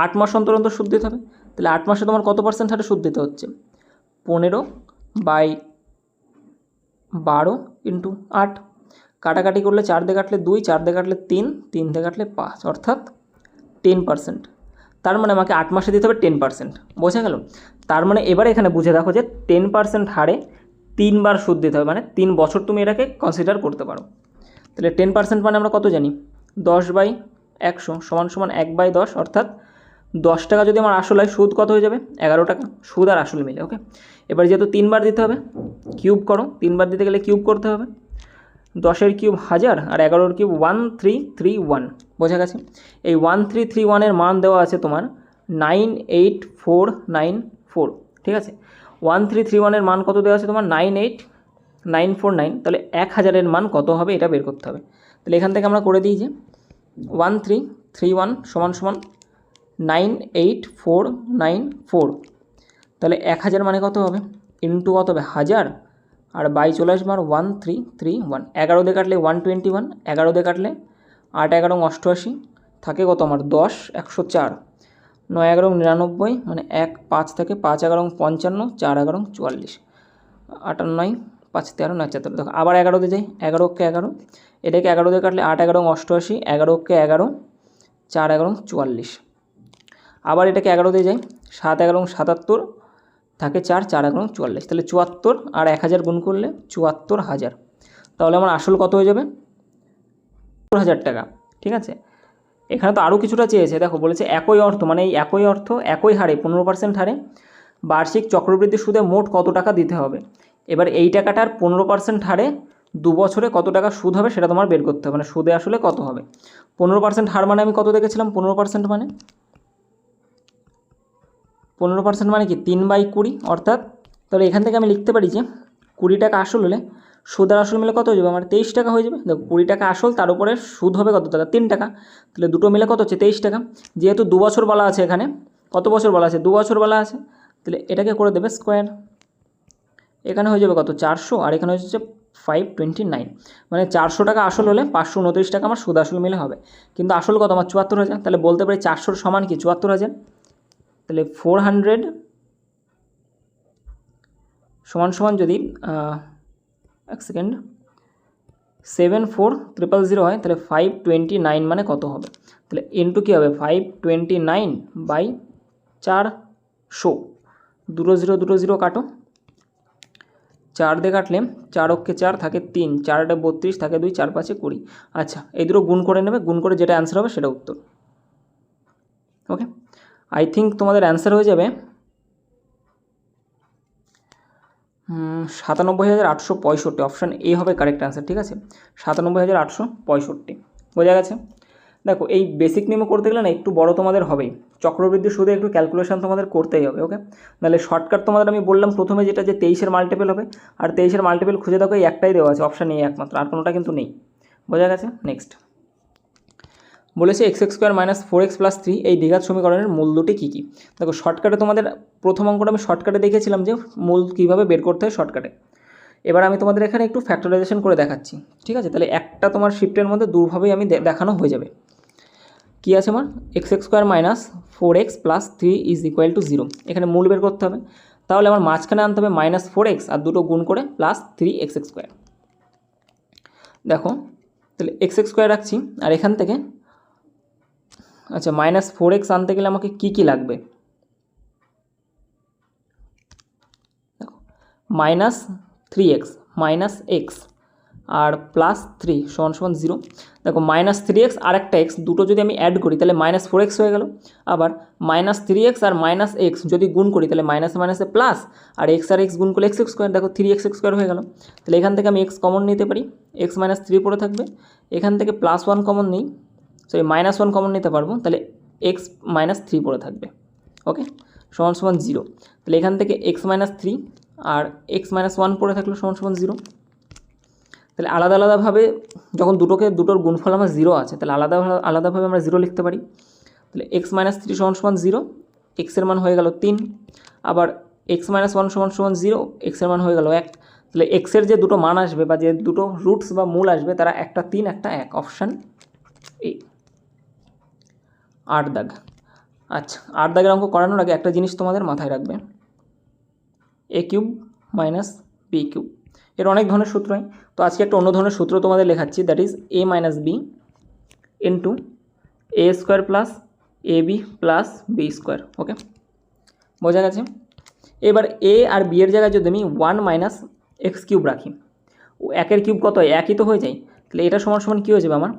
Speaker 1: 8 মাস অন্তর অন্তর সুদ দিতে হবে। তাহলে 8 মাসে তোমার কত পার্সেন্ট হারে সুদ দিতে হচ্ছে, 15/12 ইন্টু 8, কাটাকাটি করলে 4 দিয়ে কাটলে 2, 4 দিয়ে কাটলে 3, 3 দিয়ে কাটলে 5, অর্থাৎ 10%। তার মানে আমাকে 8 মাসে দিতে হবে 10%। বোঝা গেল। তার মানে এবারে এখানে বুঝে দেখো যে 10% হারে 3 বার সুদ দিতে হবে, মানে 3 বছর তুমি এটাকে কনসিডার করতে পারো। তাহলে 10% মানে আমরা কত জানি, 10/100 সমান সমান 1/10, অর্থাৎ 10 টাকা যদি আমার আসল হয় সুদ কত হয়ে যাবে, 11 টাকা, সুদ আর আসল মিলে, ওকে। এবার যেহেতু 3 বার দিতে হবে, কিউব করো, 3 বার দিতে গেলে কিউব করতে হবে, 10-এর কিউব 1000 আর 11-এর কিউব 1331। বোঝা গেছে। এই 1331-এর মান দেওয়া আছে তোমার 98494, ঠিক আছে। 1331-এর মান কত দেওয়া আছে তোমার 98949, তাহলে 1000-এর মান কত হবে এটা বের করতে হবে। তাহলে এখান থেকে আমরা করে দিই যে 1331 সমান সমান 98494, তাহলে 1000 মানে কত হবে, ইন্টু কত হবে 1000, আর বাই চলে আসবে আর 1331, 11 দিয়ে কাটলে 121, 11 দিয়ে কাটলে 8 11 88, থাকে কত আমার 10, 104, 9 11 99 মানে 1 5 থেকে 5 11 55 4 11 44 58 5 13 9 4 দেখো আবার 11তে যাই 11 কে 11 এটাকে 11 দিয়ে কাটলে 8 11 88 11 কে 11 4 11 44 আবার এটাকে 11 দিয়ে যাই 7 11 77 থাকে 4 4 11 44 তাহলে 74 আর 1000 গুণ করলে 74,000 তাহলে আমার আসল কত হয়ে যাবে 70,000 টাকা। ঠিক আছে, এখানে তো আরও কিছুটা চেয়েছে, দেখো বলেছে একই অর্থ মানে এই একই অর্থ একই হারে 15% হারে বার্ষিক চক্রবৃদ্ধি সুদে মোট কত টাকা দিতে হবে। এবার এই টাকাটার 15% হারে 2 বছরে কত টাকা সুদ হবে সেটা তোমার বের করতে হবে, মানে সুদে আসলে কত হবে। 15% হার মানে আমি কত দেখেছিলাম, 15% মানে 15% মানে কি 3/20, অর্থাৎ তাহলে এখান থেকে আমি লিখতে পারি যে 20 টাকা আসল হলে সুদ আর আসল মিলে কত হয়ে যাবে আমার 23 টাকা হয়ে যাবে। দেখো 20 টাকা আসল, তার উপরে সুদ হবে কত টাকা 3 টাকা, তাহলে দুটো মিলে কত হচ্ছে 23 টাকা। যেহেতু 2 বছর বলা আছে, এখানে কত বছর বলা আছে 2 বছর বলা আছে, তাহলে এটাকে করে দেবে স্কোয়ার, এখানে হয়ে যাবে কত 400 আর এখানে হচ্ছে 529, মানে 400 টাকা আসল হলে 529 টাকা আমার সুদ আসল মিলে হবে। কিন্তু আসল কত আমার 74,000, তাহলে বলতে পারি 400 সমান কি 74,000, তাহলে 400 সমান সমান যদি এক সেকেন্ড 74,000 হয় তাহলে 529 মানে কত হবে, তাহলে ইন্টু কী হবে 529/400, 2 0 কাটো, 4 দিয়ে কাটলে 4 অক্ষে 4 থাকে 3, 4 32 থাকে 2, 4 5 20। আচ্ছা এই দুটো গুণ করে নেবে, গুণ করে যেটা অ্যান্সার হবে সেটা উত্তর। ওকে, আই থিঙ্ক তোমাদের অ্যান্সার হয়ে যাবে 97,865, অপশান এ হবে কারেক্ট অ্যান্সার। ঠিক আছে, 97,865 বোঝা গেছে। দেখো এই বেসিক নিয়মে করতে গেলে না একটু বড় তোমাদের হবেই, চক্রবৃদ্ধি সুদে একটু ক্যালকুলেশন তোমাদের করতেই হবে। ওকে, নাহলে শর্টকাট তোমাদের আমি বললাম প্রথমে যেটা যে 23-এর মাল্টিপল হবে, আর 23-এর মাল্টিপল খুঁজে দেখো এই একটাই দেওয়া আছে, অপশান এ একমাত্র, আর কোনোটা কিন্তু নেই। বোঝা গেছে। নেক্সট বলেছে x² - 4x + 3 এই দ্বিঘাত সমীকরণের মূল দুটি কী কী। দেখো শর্টকাটে তোমাদের প্রথম অঙ্কটা আমি শর্টকাটে দেখেছিলাম যে মূল কীভাবে বের করতে হয় শর্টকাটে। এবার আমি তোমাদের এখানে একটু ফ্যাক্টরাইজেশন করে দেখাচ্ছি। ঠিক আছে, তাহলে একটা তোমার শিফটের মধ্যে দুভাবেই আমি দেখানো হয়ে যাবে। কী আছে আমার x² - 4x + 3 = 0, এখানে মূল বের করতে হবে, তাহলে আমার মাঝখানে আনতে হবে -4x আর দুটো গুণ করে +3x²। দেখো তাহলে x² রাখছি, আর এখান থেকে আচ্ছা -4x আনতে গেলে আমাকে কি কি লাগবে, দেখো -3x - x আর +3 = 0। দেখো -3x আর একটা x দুটো যদি আমি অ্যাড করি তাহলে -4x হয়ে গেল, আবার -3x আর -x যদি গুণ করি তাহলে মাইনাসে মাইনাসে প্লাস, আর x আর x গুণ করলে x², দেখো 3x² হয়ে গেল। তাহলে এখান থেকে আমি x কমন নিতে পারি, x - 3 পড়ে থাকবে, এখান থেকে +1 কমন নিই, সরি -1 কমন নিতে পারবো, তাহলে x - 3 পড়ে থাকবে। ওকে, = 0, তাহলে এখান থেকে x - 3 আর x - 1 পড়ে থাকলো = 0। তাহলে আলাদা আলাদাভাবে যখন দুটোর গুণফল আমার 0 আছে, তাহলে আলাদাভাবে আমরা 0 লিখতে পারি। তাহলে x - 3 = 0, x এর মান হয়ে গেল 3, আবার x - 1 = 0, x এর মান হয়ে গেল 1। তাহলে x এর যে দুটো মান আসবে বা যে দুটো রুটস বা মূল আসবে তারা একটা 3 একটা 1, অপশান এ। 8 দাগ। আচ্ছা 8 দাগের অঙ্ক করানোর আগে একটা জিনিস তোমাদের মাথায় রাখবে, a³ - b³ এর অনেক ধরনের সূত্র হয়, তো আজকে একটা অন্য ধরনের সূত্র তোমাদের লেখাচ্ছি, that is a - b into a² + ab + b²। Okay, বোঝা গেছে। এবার a আর b এর জায়গায় যদি আমি 1 - x³ রাখি, ও 1-এর কিউব কত হয় 1ই তো হয়ে যায়, তাহলে এটা সমান সমান কী হয়ে যাবে আমার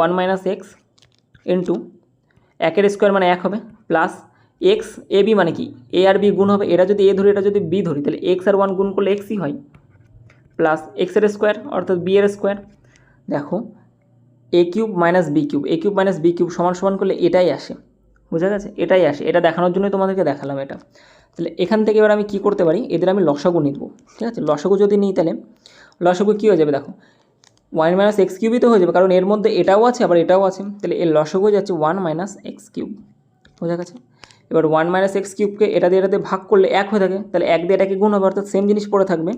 Speaker 1: 1 - x ইন্টু 1-এর স্কোয়ার মানে 1 হবে, প্লাস x ab মানে কি a আর b গুণ হবে, এটা যদি a ধরি এটা যদি b ধরি তাহলে x আর 1 গুণ করলে xই হয়, প্লাস x-এর স্কোয়ার অর্থাৎ b এর স্কোয়ার। দেখো a³ - b³ a³ - b³ সমান সমান করলে এটাই আসে, বোঝা গেছে, এটাই আসে, এটা দেখানোর জন্যই তোমাদেরকে দেখালাম এটা। তাহলে এখান থেকে এবার আমি কী করতে পারি, এদের আমি লসাগু নিব। ঠিক আছে, লসাগু যদি নিই তাহলে লসাগু কী হয়ে যাবে, দেখো 1 - x³ তো হয়ে যাবে, কারণ এর মধ্যে এটাও আছে আবার এটাও আছে, তাহলে এর লসাগু হয়ে যাচ্ছে 1 - x³। বোঝা গেছে। এবার 1 - x³ এটা দিয়ে ভাগ করলে 1 হয়ে থাকে, তাহলে 1 দিয়ে এটাকে গুণ হবে, অর্থাৎ সেম জিনিস পড়ে থাকবে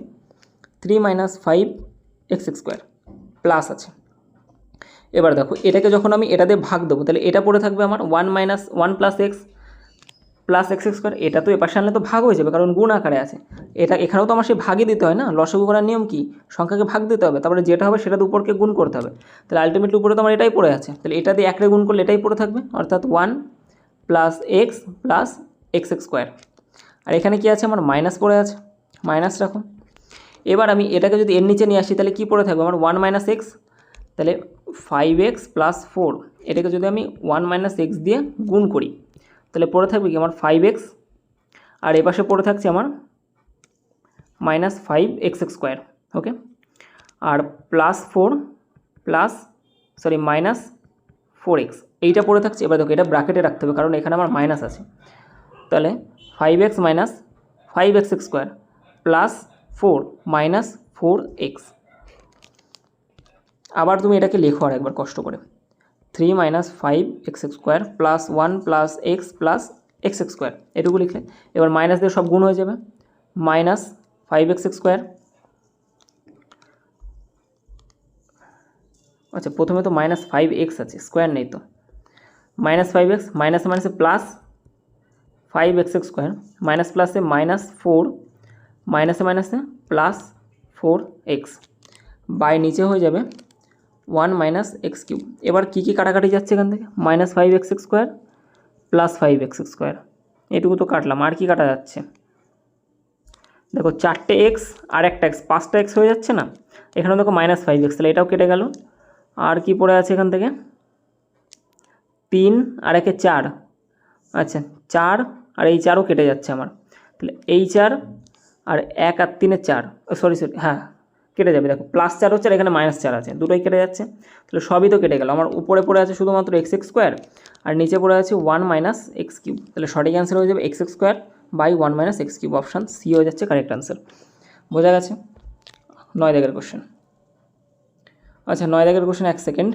Speaker 1: 3 - 5x² প্লাস আছে। এবার দেখো এটাকে যখন আমি এটা দিয়ে ভাগ দেবো তাহলে এটা পড়ে থাকবে আমার 1 - 1 + x, প্লাস এক্স স্কোয়ার, এটা তো এপাশে আনলে তো ভাগ হয়ে যাবে কারণ গুণ আকারে আছে। এটা এখানেও তো আমার সেই ভাগই দিতে হয় না, লসাগু করার নিয়ম কি, সংখ্যাকে ভাগ দিতে হবে, তারপরে যেটা হবে সেটা উপরকে গুণ করতে হবে। তাহলে আলটিমেটলি উপরে তো আমার এটাই পড়ে আছে, তাহলে এটা দিয়ে একরে গুণ করলে এটাই পড়ে থাকবে, অর্থাৎ 1 প্লাস এক্স স্কোয়ার। আর এখানে কি আছে, আমার মাইনাস পড়ে আছে, মাইনাস রাখো। এবার আমি এটাকে যদি এর নিচে নিয়ে আসি তাহলে কী পড়ে থাকবে আমার 1 মাইনাস এক্স, তাহলে 5x প্লাস 4, এটাকে যদি আমি 1 মাইনাস এক্স দিয়ে গুণ করি তাহলে পড়ে থাকবে কি আমার 5x, আর এপাশে পড়ে থাকছে আমার মাইনাস 5x স্কোয়ার। ওকে, আর প্লাস 4 মাইনাস 4x এইটা পড়ে থাকছে। এবার দেখো এটা ব্র্যাকেটে রাখতে হবে কারণ এখানে আমার মাইনাস আছে। তাহলে 5x minus 5x square plus 4 minus 4x। আবার তুমি এটাকে লেখো আর একবার কষ্ট করে, 3 minus 5x square plus 1 plus x plus x square, এটুকু লিখলে এবার মাইনাস দিয়ে সব গুণ হয়ে যাবে, মাইনাস 5x স্কোয়ার। আচ্ছা প্রথমে তো মাইনাস 5x আছে, স্কোয়ার নেই তো, মাইনাস 5x মাইনাসে মাইনাসে প্লাস 5x স্কোয়ার, মাইনাস প্লাসে মাইনাস 4, মাইনাসে মাইনাসে প্লাস 4x, বাই নিচে হয়ে যাবে 1 মাইনাস এক্স কিউব। এবার কী কী কাটাকাটি যাচ্ছে এখান থেকে, minus 5x square plus 5x square, এটুকু তো কাটলাম, আর কি কাটা যাচ্ছে দেখো 4টে এক্স আর একটা এক্স, 5টা এক্স হয়ে যাচ্ছে না, এখানে দেখো মাইনাস 5x, তাহলে এটাও কেটে গেল। আর কি পড়ে আছে এখান থেকে 3 আর 1 4, আচ্ছা 4 আর এই 4ও কেটে যাচ্ছে আমার, তাহলে এই 4 আর 1 আর 3 4, সরি হ্যাঁ কেটে যাবে, দেখো প্লাস 4 হচ্ছে আর এখানে মাইনাস 4 আছে, দুটোই কেটে যাচ্ছে, তাহলে সবই তো কেটে গেল। আমার উপরে পড়ে আছে শুধুমাত্র এক্স স্কোয়ার আর নিচে পড়ে আছে 1 মাইনাস এক্স কিউব, তাহলে সঠিক অ্যান্সার হয়ে যাবে x square by 1 minus x cube, option C হয়ে যাচ্ছে কারেক্ট অ্যান্সার। বোঝা গেছে? 9 দাগের কোশ্চেন। আচ্ছা 9 দাগের কোশ্চেন, এক সেকেন্ড।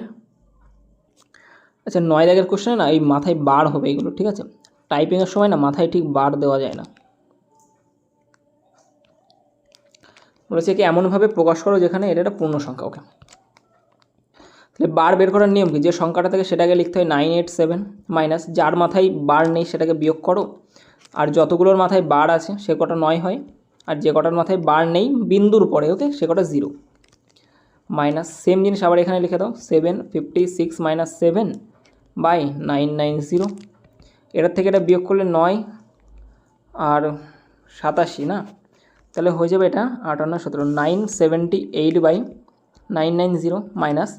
Speaker 1: আচ্ছা 9 দাগের কোশ্চেনে না এই মাথায় বার হবে এগুলো, ঠিক আছে, টাইপিংয়ের সময় না মাথায় ঠিক বার দেওয়া যায় না। বলেছে কি এমনভাবে প্রকাশ করো যেখানে এটা একটা পূর্ণ সংখ্যা। ওকে, তাহলে বার বের করার নিয়ম কি, যে সংখ্যাটা থেকে সেটাকে লিখতে হয় 987 মাইনাস যার মাথায় বার নেই সেটাকে বিয়োগ করো, আর যতগুলোর মাথায় বার আছে সে কটা 9 হয়, আর যে কটার মাথায় বার নেই বিন্দুর পরে ওকে সে কটা 0, মাইনাস সেম জিনিস আবার এখানে লিখে দাও 756 মাইনাস 7 বাই 990, এটার থেকে এটা বিয়োগ করলে 9 আর 87 না, তাহলে হয়ে যাবে এটা 58 17, 978 বাই 990 মাইনাস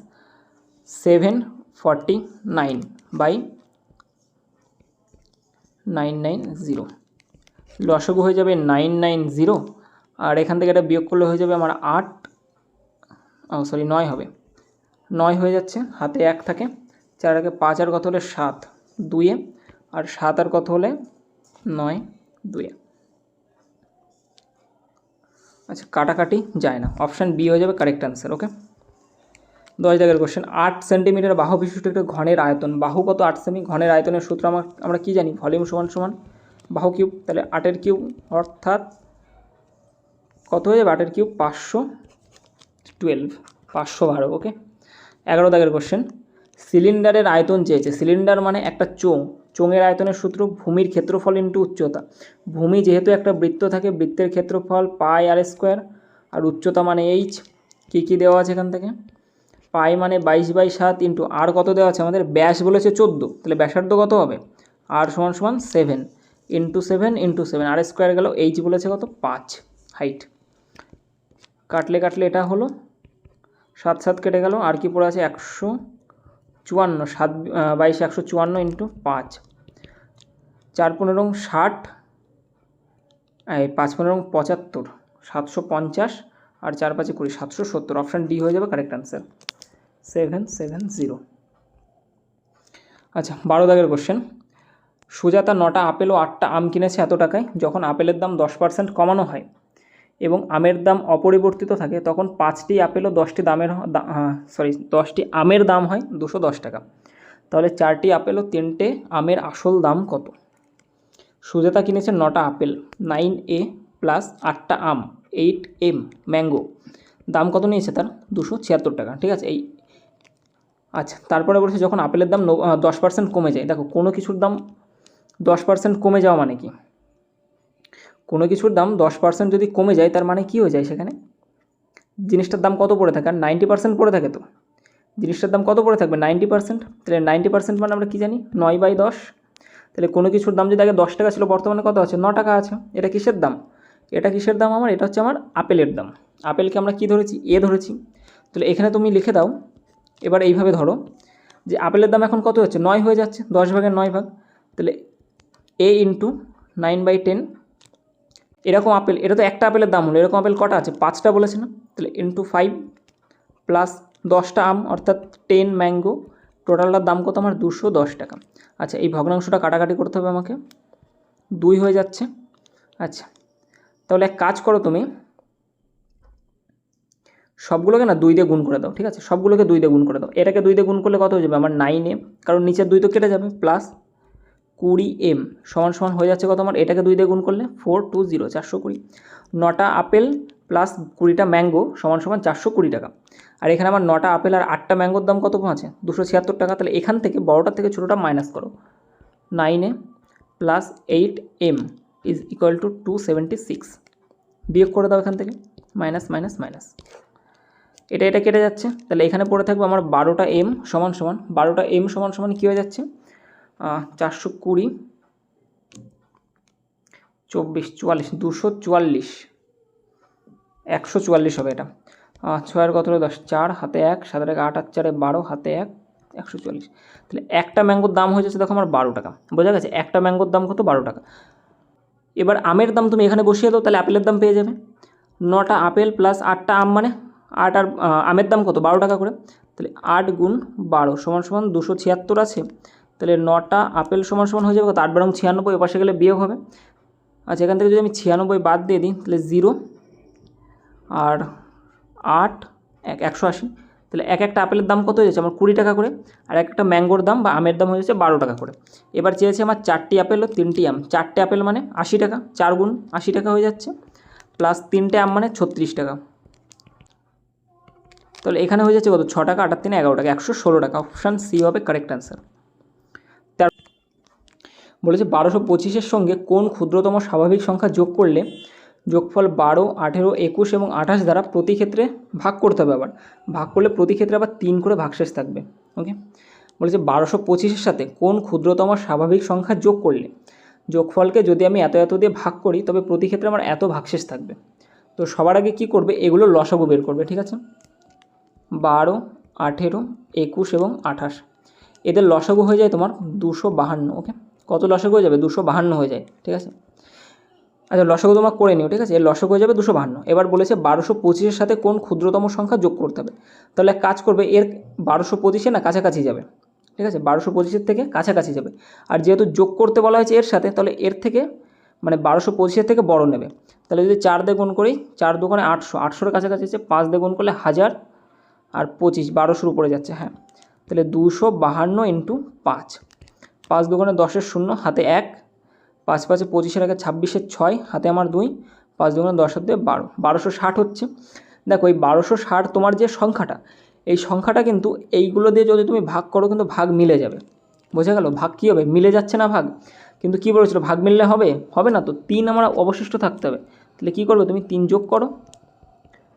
Speaker 1: 749 বাই 990, লসাগু হয়ে যাবে 990, আর এখান থেকে এটা বিয়োগ করলে হয়ে যাবে আমার 9 হবে, 9 হয়ে যাচ্ছে, হাতে 1 থাকে, 4 আগে 5 আর কত হলে 7 2, আর 7 আর কত হলে 9 2। আচ্ছা কাটাকাটি যায় না, অপশান বি হয়ে যাবে কারেক্ট অ্যান্সার। ওকে, 10 দাগের কোশ্চেন, 8 সেন্টিমিটার বাহু বিশিষ্ট একটা ঘনের আয়তন, বাহু কত 8 সেমি, ঘনের আয়তনের সূত্র আমরা কি জানি, ভলিউম সমান সমান বাহু কিউব, তাহলে 8 কিউব অর্থাৎ কত হয়ে যাবে, 8 কিউব 512, 512। ওকে, 11 দাগের কোশ্চেন, সিলিন্ডারের আয়তন চেয়েছে, সিলিন্ডার মানে একটা চোঙের আয়তনের সূত্র ভূমির ক্ষেত্রফল ইন্টু উচ্চতা, ভূমি যেহেতু একটা বৃত্ত থাকে বৃত্তের ক্ষেত্রফল পাই আর স্কোয়ার, আর উচ্চতা মানে এইচ, কী দেওয়া আছে এখান থেকে, পাই মানে 22/7 ইন্টু আর কত দেওয়া আছে আমাদের, ব্যাস বলেছে 14, তাহলে ব্যাসার্ধ কত হবে, আর সমান সমান 7 ইন্টু 7 আর স্কোয়ার গেল, এইচ বলেছে কত 5, হাইট কাটলে এটা হলো 7 7 কেটে গেল, আর কি পড়ে আছে 154, 7 22 154 ইন্টু 5, 4 15 60, 5 15 75, 750, আর 4 5 20, 770, অপশান ডি হয়ে যাবে কারেক্ট অ্যান্সার 770। আচ্ছা 12 দাগের কোশ্চেন, সুজাতা 9টা আপেল ও 8টা আম কিনেছে এত টাকায়, যখন আপেলের দাম 10% কমানো হয় এবং আমের দাম অপরিবর্তিত থাকে তখন 5টি আপেল ও 10টি আমের দাম হয় 210 টাকা, তাহলে 4টি আপেল ও 3টে আমের আসল দাম কত। সুজাতা কিনেছে 9টা আপেল 9A প্লাস 8টা আম 8M ম্যাঙ্গো, দাম কত নিয়েছে তার 276 টাকা, ঠিক আছে। আচ্ছা তারপরে বলেছে যখন আপেলের দাম 10% কমে যায়, দেখো কোনো কিছুর দাম 10% কমে যাওয়া মানে কি? কোনো কিছুর দাম 10% যদি কমে যায় তার মানে কি হয়ে যায় সেখানে? জিনিসটার দাম কত পড়ে থাকে? আর 90% পড়ে থাকে তো। জিনিসটার দাম কত পড়ে থাকবে? 90%। তাহলে 90% মানে আমরা কী জানি? 9/10। তাহলে কোনো কিছুর দাম যদি আগে 10 টাকা ছিল, বর্তমানে কত আছে? 9 টাকা আছে। এটা কিসের দাম? এটা কিসের দাম আমার? এটা হচ্ছে আমার আপেলের দাম। আপেলকে আমরা কী ধরেছি? এ ধরেছি। তাহলে এখানে তুমি লিখে দাও, এবার এইভাবে ধরো যে আপেলের দাম এখন কত হচ্ছে? 9 হয়ে যাচ্ছে, 10 ভাগের 9 ভাগ। তাহলে a ইন্টু 9/10। এরকম আপেল, এটা তো একটা আপেলের দাম হলো, এরকম আপেল কটা আছে? 5টা বলেছে না? তাহলে ইন্টু 5 প্লাস 10টা আম অর্থাৎ 10 ম্যাঙ্গো, টোটালটার দাম কত আমার? 210 টাকা। আচ্ছা, এই ভগ্নাংশটা কাটাকাটি করতে হবে আমাকে, 2 হয়ে যাচ্ছে। আচ্ছা, তাহলে এক কাজ করো, তুমি সবগুলোকে না 2 দিয়ে গুণ করে দাও, ঠিক আছে? সবগুলোকে 2 দিয়ে গুণ করে দাও। এটাকে 2 দিয়ে গুণ করলে কত হয়ে যাবে আমার? 9m, কারণ নিচের 2 তো কেটে যাবে, প্লাস 20m সমান সমান হয়ে যাচ্ছে কত আমার? এটাকে 2 দিয়ে গুণ করলে 420, 420। 9টা আপেল প্লাস 20টা ম্যাঙ্গো সমান সমান 420 টাকা। আর এখানে আমার 9টা আপেল আর 8টা ম্যাঙ্গোর দাম কত আছে? 276 টাকা। তাহলে এখান থেকে বড়টা থেকে ছোটোটা মাইনাস করো। 9m plus 8m is equal to 276। বিয়োগ করে দাও এখান থেকে, মাইনাস মাইনাস মাইনাস, এটা কেটে যাচ্ছে। তাহলে এখানে পড়ে থাকবে আমার 12টা m সমান সমান, 12টা m সমান সমান কী হয়ে যাচ্ছে? 420, 24, 44, 244, 144 হবে এটা। 6 কত হলো? 10, 4 হাতে 1, 7 টাকা 8 আর 4 12, হাতে 1, 144। তাহলে একটা ম্যাঙ্গোর দাম হয়ে যাচ্ছে দেখো আমার 12 টাকা। বোঝা গেছে? একটা ম্যাঙ্গোর দাম কত? 12 টাকা। এবার আমের দাম তুমি এখানে বসিয়ে দাও, তাহলে আপেলের দাম পেয়ে যাবে। 9টা আপেল প্লাস 8টা আম মানে 8 আর আমের দাম কত? 12 টাকা করে। তাহলে 8 গুণ 12 সমান সমান 276 আছে। তাহলে 9টা আপেল সমান সমান হয়ে যাবে কত? 8 বারং 96, এপাশে গেলে বিয়োগ হবে। আচ্ছা, এখান থেকে যদি আমি 96 বাদ দিয়ে দিই তাহলে 0 আর 8 180। তাহলে একটা আপেলের দাম কত হয়ে যাচ্ছে আমার? 20 টাকা করে। আর একটা ম্যাঙ্গোর দাম বা আমের দাম হয়ে যাচ্ছে 12 টাকা করে। এবার চেয়েছে আমার 4টি আপেল ও 3টি আম। 4টে আপেল মানে 80 টাকা, 4 গুণ 80 টাকা হয়ে যাচ্ছে, প্লাস 3টে আম মানে 36 টাকা। তাহলে এখানে হয়ে যাচ্ছে কত? 6 টাকা, 8 আর 3 11 টাকা, 116 টাকা। অপশান সি হবে কারেক্ট অ্যান্সার। বলেছে 1225-এর সঙ্গে কোন ক্ষুদ্রতম স্বাভাবিক সংখ্যা যোগ করলে যোগফল 12, 18, 21 এবং 28 দ্বারা প্রতি ক্ষেত্রে ভাগ করতে হবে। আবার ভাগ করলে প্রতি ক্ষেত্রে আবার 3 করে ভাগশেষ থাকবে। ওকে, বলেছে 1225-এর সাথে কোন ক্ষুদ্রতম স্বাভাবিক সংখ্যা যোগ করলে যোগফলকে যদি আমি এত এত দিয়ে ভাগ করি তবে প্রতি ক্ষেত্রে আমার এত ভাগশেষ থাকবে। তো সবার আগে কি করবে? এগুলো লসাগু বের করবে, ঠিক আছে? 12, 18, 21 এবং 28, এদের লসাগু হয়ে যায় তোমার 252। ওকে, কত লসাগু হয়ে যাবে? 252 হয়ে যায়, ঠিক আছে? আচ্ছা, লসাগু তোমার করে নিও, ঠিক আছে? এর লসাগু হয়ে যাবে 252। এবার বলেছে 1225-এর সাথে কোন ক্ষুদ্রতম সংখ্যা যোগ করতে হবে। তাহলে কাজ করবে, এর 1225-এ না কাছাকাছি যাবে, ঠিক আছে? 1225-এর থেকে কাছাকাছি যাবে। আর যেহেতু যোগ করতে বলা হয়েছে এর সাথে, তাহলে এর থেকে মানে 1225-এর থেকে বড় নেবে। তাহলে যদি 4 দিয়ে গুণ করি, 4 দুগুণে 800, 800-এর কাছাকাছি আছে। 5 দিয়ে গুণ করলে 1000 আর 25, 1200-র উপরে যাচ্ছে। হ্যাঁ, তাহলে 252 ইন্টু 5, 5 দুগুণে 10-এর 0, হাতে 1, 5 5-এ 25-এর আগে 26-এর 6, হাতে আমার 2, 5 দুগুণে 10 আর 2 12, 1260 হচ্ছে। দেখো এই 1260 তোমার যে সংখ্যাটা, এই সংখ্যাটা কিন্তু এইগুলো দিয়ে যদি তুমি ভাগ করো কিন্তু ভাগ মিলে যাবে। বোঝা গেল? ভাগ কী হবে? মিলে যাচ্ছে না ভাগ, কিন্তু কী বলেছিল? ভাগ মিললে হবে? হবে না তো, 3 আমার অবশিষ্ট থাকতে হবে। তাহলে কী করবে? তুমি 3 যোগ করো,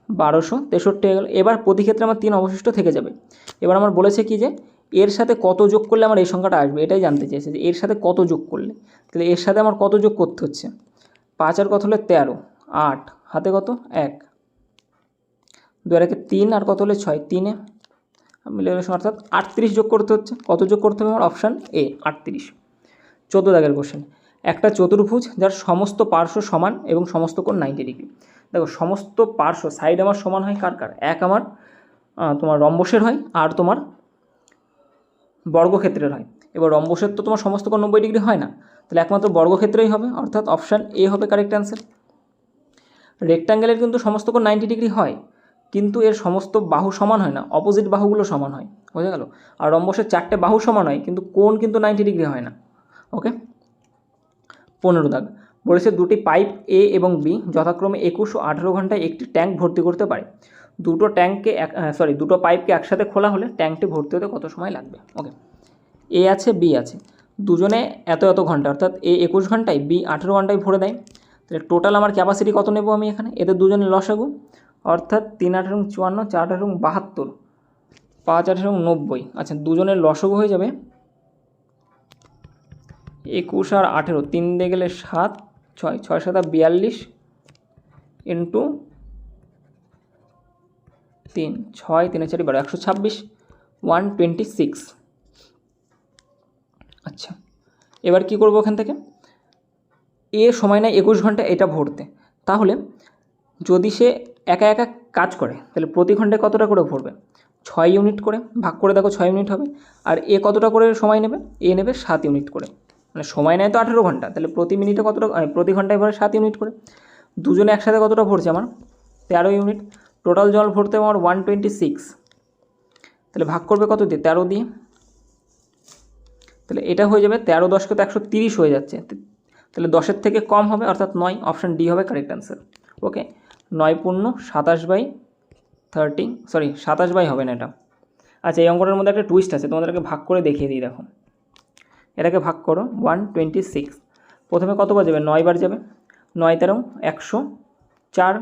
Speaker 1: 1263 হয়ে গেল। এবার প্রতি ক্ষেত্রে আমার 3 অবশিষ্ট থেকে যাবে। এবার আমার বলেছে কি যে এর সাথে কত যোগ করলে আমার এই সংখ্যাটা আসবে, এটাই জানতে চেয়েছে যে এর সাথে কত যোগ করলে। তাহলে এর সাথে আমার কত যোগ করতে হচ্ছে? 5 আর কত হলে 13, 8 হাতে কত 1, 2 আর 3 আর কত হলে 6, 3-এ মিলে গেলে অর্থাৎ 38 যোগ করতে হচ্ছে। কত যোগ করতে হবে আমার? Option A 38। 14 দাগের কোশ্চেন, একটা চতুর্ভুজ যার সমস্ত পার্শ্ব সমান এবং সমস্ত কোণ 90 ডিগ্রি। দেখো সমস্ত পার্শ্ব সাইড আমার সমান হয় কার কার? এক আমার তোমার রম্বসের হয় আর তোমার বর্গক্ষেত্রের হয়। এবার রম্বসের তো তোমার সমস্ত কোণ 90 ডিগ্রি হয় না, তাহলে একমাত্র বর্গক্ষেত্রেই হবে, অর্থাৎ অপশান এ হবে কারেক্ট অ্যান্সার। রেক্ট্যাঙ্গেলের কিন্তু সমস্ত কোণ 90 ডিগ্রি হয়, কিন্তু এর সমস্ত বাহু সমান হয় না, অপোজিট বাহুগুলো সমান হয়। বোঝা গেল? আর রম্বসের 4টে বাহু সমান হয় কিন্তু কোণ কিন্তু 90 ডিগ্রি হয় না। ওকে, 15 দাগ বলেছে দুটি পাইপ এ এবং বি যথাক্রমে 21 ও 18 ঘন্টায় একটি ট্যাঙ্ক ভর্তি করতে পারে। দুটো পাইপকে একসাথে খোলা হলে ট্যাঙ্কটি ভর্তি হতে কত সময় লাগবে? ওকে, এ আছে বি আছে, দুজনে এত এত ঘন্টা, অর্থাৎ এ 21 ঘন্টায় বি 18 ঘন্টায় ভরে দেয়। তাহলে টোটাল আমার ক্যাপাসিটি কত নেব আমি এখানে, এদের দুজনের লসাগু, অর্থাৎ 3 8 54, 4 8 72, 5 8 90। আচ্ছা, দুজনের লসাগু হয়ে যাবে 21 আর 18, 3 দিয়ে গেলে 7, 6 6 7 42 ইন্টু 3, 6 3 4 12, 126, 126। আচ্ছা, এবার কি করব ওখান থেকে, এ সময় নেয় 21 ঘন্টা এটা ভরতে। তাহলে যদি সে একা একা কাজ করে তাহলে প্রতি ঘন্টায় কতটা করে ভরবে, 6 ইউনিট করে, ভাগ করে দেখো 6 ইউনিট হবে। আর এ কতটা করে সময় নেবে, এ নেবে 7 ইউনিট করে, মানে সময় নেয় তো 18 ঘন্টা, তাহলে প্রতি মিনিটে কতটা, প্রতি ঘন্টায় ভরে 7 ইউনিট করে। দুজনে একসাথে কতটা ভরছে আমার, 13 ইউনিট। টোটাল জল ভরতে আমার 126, তাহলে ভাগ করবে কত দিয়ে, 13 দিয়ে। তাহলে এটা হয়ে যাবে 13 10 তো 130 হয়ে যাচ্ছে, তাহলে 10-এর থেকে কম হবে, অর্থাৎ 9, অপশান ডি হবে কারেক্ট অ্যান্সার। ওকে, 9 পূর্ণ 27/30, সরি 27 বাই হবে না এটা। আচ্ছা, এই অঙ্কটার মধ্যে একটা টুইস্ট আছে, তোমাদেরকে ভাগ করে দেখিয়ে দিই। দেখো, এটাকে ভাগ করো 126, প্রথমে কতবার যাবে, 9 বার যাবে, 9 13 104,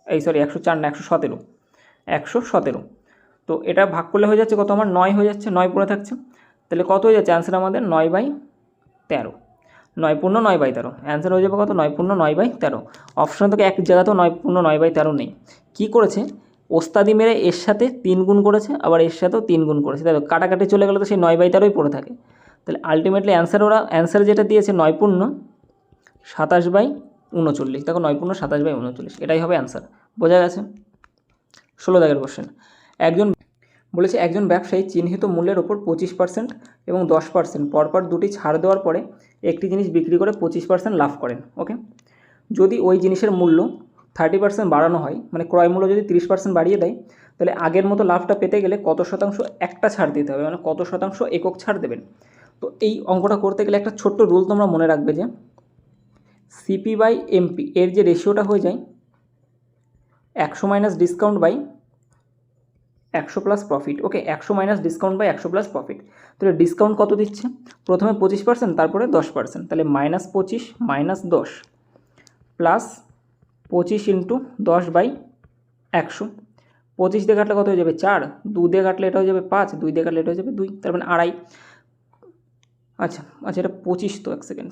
Speaker 1: এই সরি 104 না 117, 117। তো এটা ভাগ করলে হয়ে যাচ্ছে কত আমার, 9 হয়ে যাচ্ছে, 9 পড়ে থাকছে। তাহলে কত হয়ে যাচ্ছে অ্যান্সার আমাদের, 9/13, 9 পূর্ণ 9/13, অ্যান্সার হয়ে যাবে কত, 9 পূর্ণ 9/13। অপশন থেকে এক জায়গাতেও 9 পূর্ণ 9/13 নেই। কী করেছে, ওস্তাদি মেরে এর সাথে 3 গুণ করেছে, আবার এর সাথেও 3 গুণ করেছে, তাই তো কাটাকাটি চলে গেলে তো সেই 9/13ই পড়ে থাকে। তাহলে আলটিমেটলি অ্যান্সার যেটা দিয়েছে 9 পূর্ণ 27/39, দেখো 9 পূর্ণ 27/39, এটাই হবে অ্যান্সার। বোঝা গেছে? 16 দাগের কোশ্চেন। একজন ব্যবসায়ী চিহ্নিত মূল্যের ওপর 25% এবং 10% পরপর দুটি ছাড় দেওয়ার পরে একটি জিনিস বিক্রি করে 25% লাভ করেন। ওকে, যদি ওই জিনিসের মূল্য 30% বাড়ানো হয়, মানে ক্রয় মূল্য যদি 30% বাড়িয়ে দেয়, তাহলে আগের মতো লাভটা পেতে গেলে কত শতাংশ একটা ছাড় দিতে হবে, মানে কত শতাংশ একক ছাড় দেবেন। তো এই অঙ্কটা করতে গেলে একটা ছোট্ট রুল তোমরা মনে রাখবে যে CP/MP এর যে রেশিওটা হয়ে যায় 100 minus discount by 100 plus profit. Okay, 100 minus discount by 100 plus profit. তাহলে ডিসকাউন্ট কত দিচ্ছে, প্রথমে 25%, তারপরে 10%, তাহলে -25 মাইনাস 10 প্লাস 25 ইন্টু 10/100। 25 দিয়ে কাটলে কত হয়ে যাবে, 4, 2 দিয়ে কাটলে এটা হয়ে যাবে 5, 2 দিয়ে কাটলে এটা হয়ে যাবে 2, তার মানে 2.5। আচ্ছা, এটা 25, তো এক সেকেন্ড,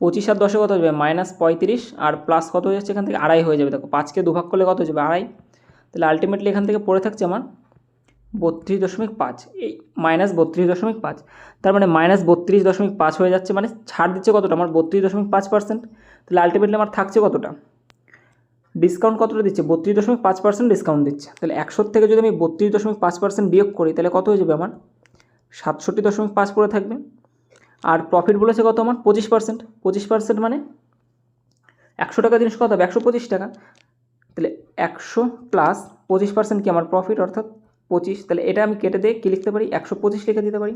Speaker 1: 25 আর 10 কত হয়ে যাবে, -35, আর প্লাস কত হয়ে যাচ্ছে এখান থেকে 2.5 হয়ে যাবে। দেখো 5কে 2 ভাগ করলে কত হয়ে যাবে, 2.5। তাহলে আলটিমেটলি এখান থেকে পড়ে থাকছে আমার 32.5, এই -32.5, তার মানে -32.5 হয়ে যাচ্ছে, মানে ছাড় দিচ্ছে কতটা আমার, 32.5%। তাহলে আলটিমেটলি আমার থাকছে কতটা, ডিসকাউন্ট কতটা দিচ্ছে, 32.5% ডিসকাউন্ট দিচ্ছে। তাহলে 100 থেকে যদি আমি 32.5% বিয়োগ করি তাহলে কত হয়ে যাবে আমার, 67.5 পড়ে থাকবে। আর প্রফিট বলেছে কত আমার, 25%, 25% মানে 100 টাকা জিনিস কত হবে, 125 টাকা। তাহলে 100 প্লাস 25% কি আমার প্রফিট, অর্থাৎ 25। তাহলে এটা আমি কেটে দিয়ে কী লিখতে পারি, 125 লিখে দিতে পারি।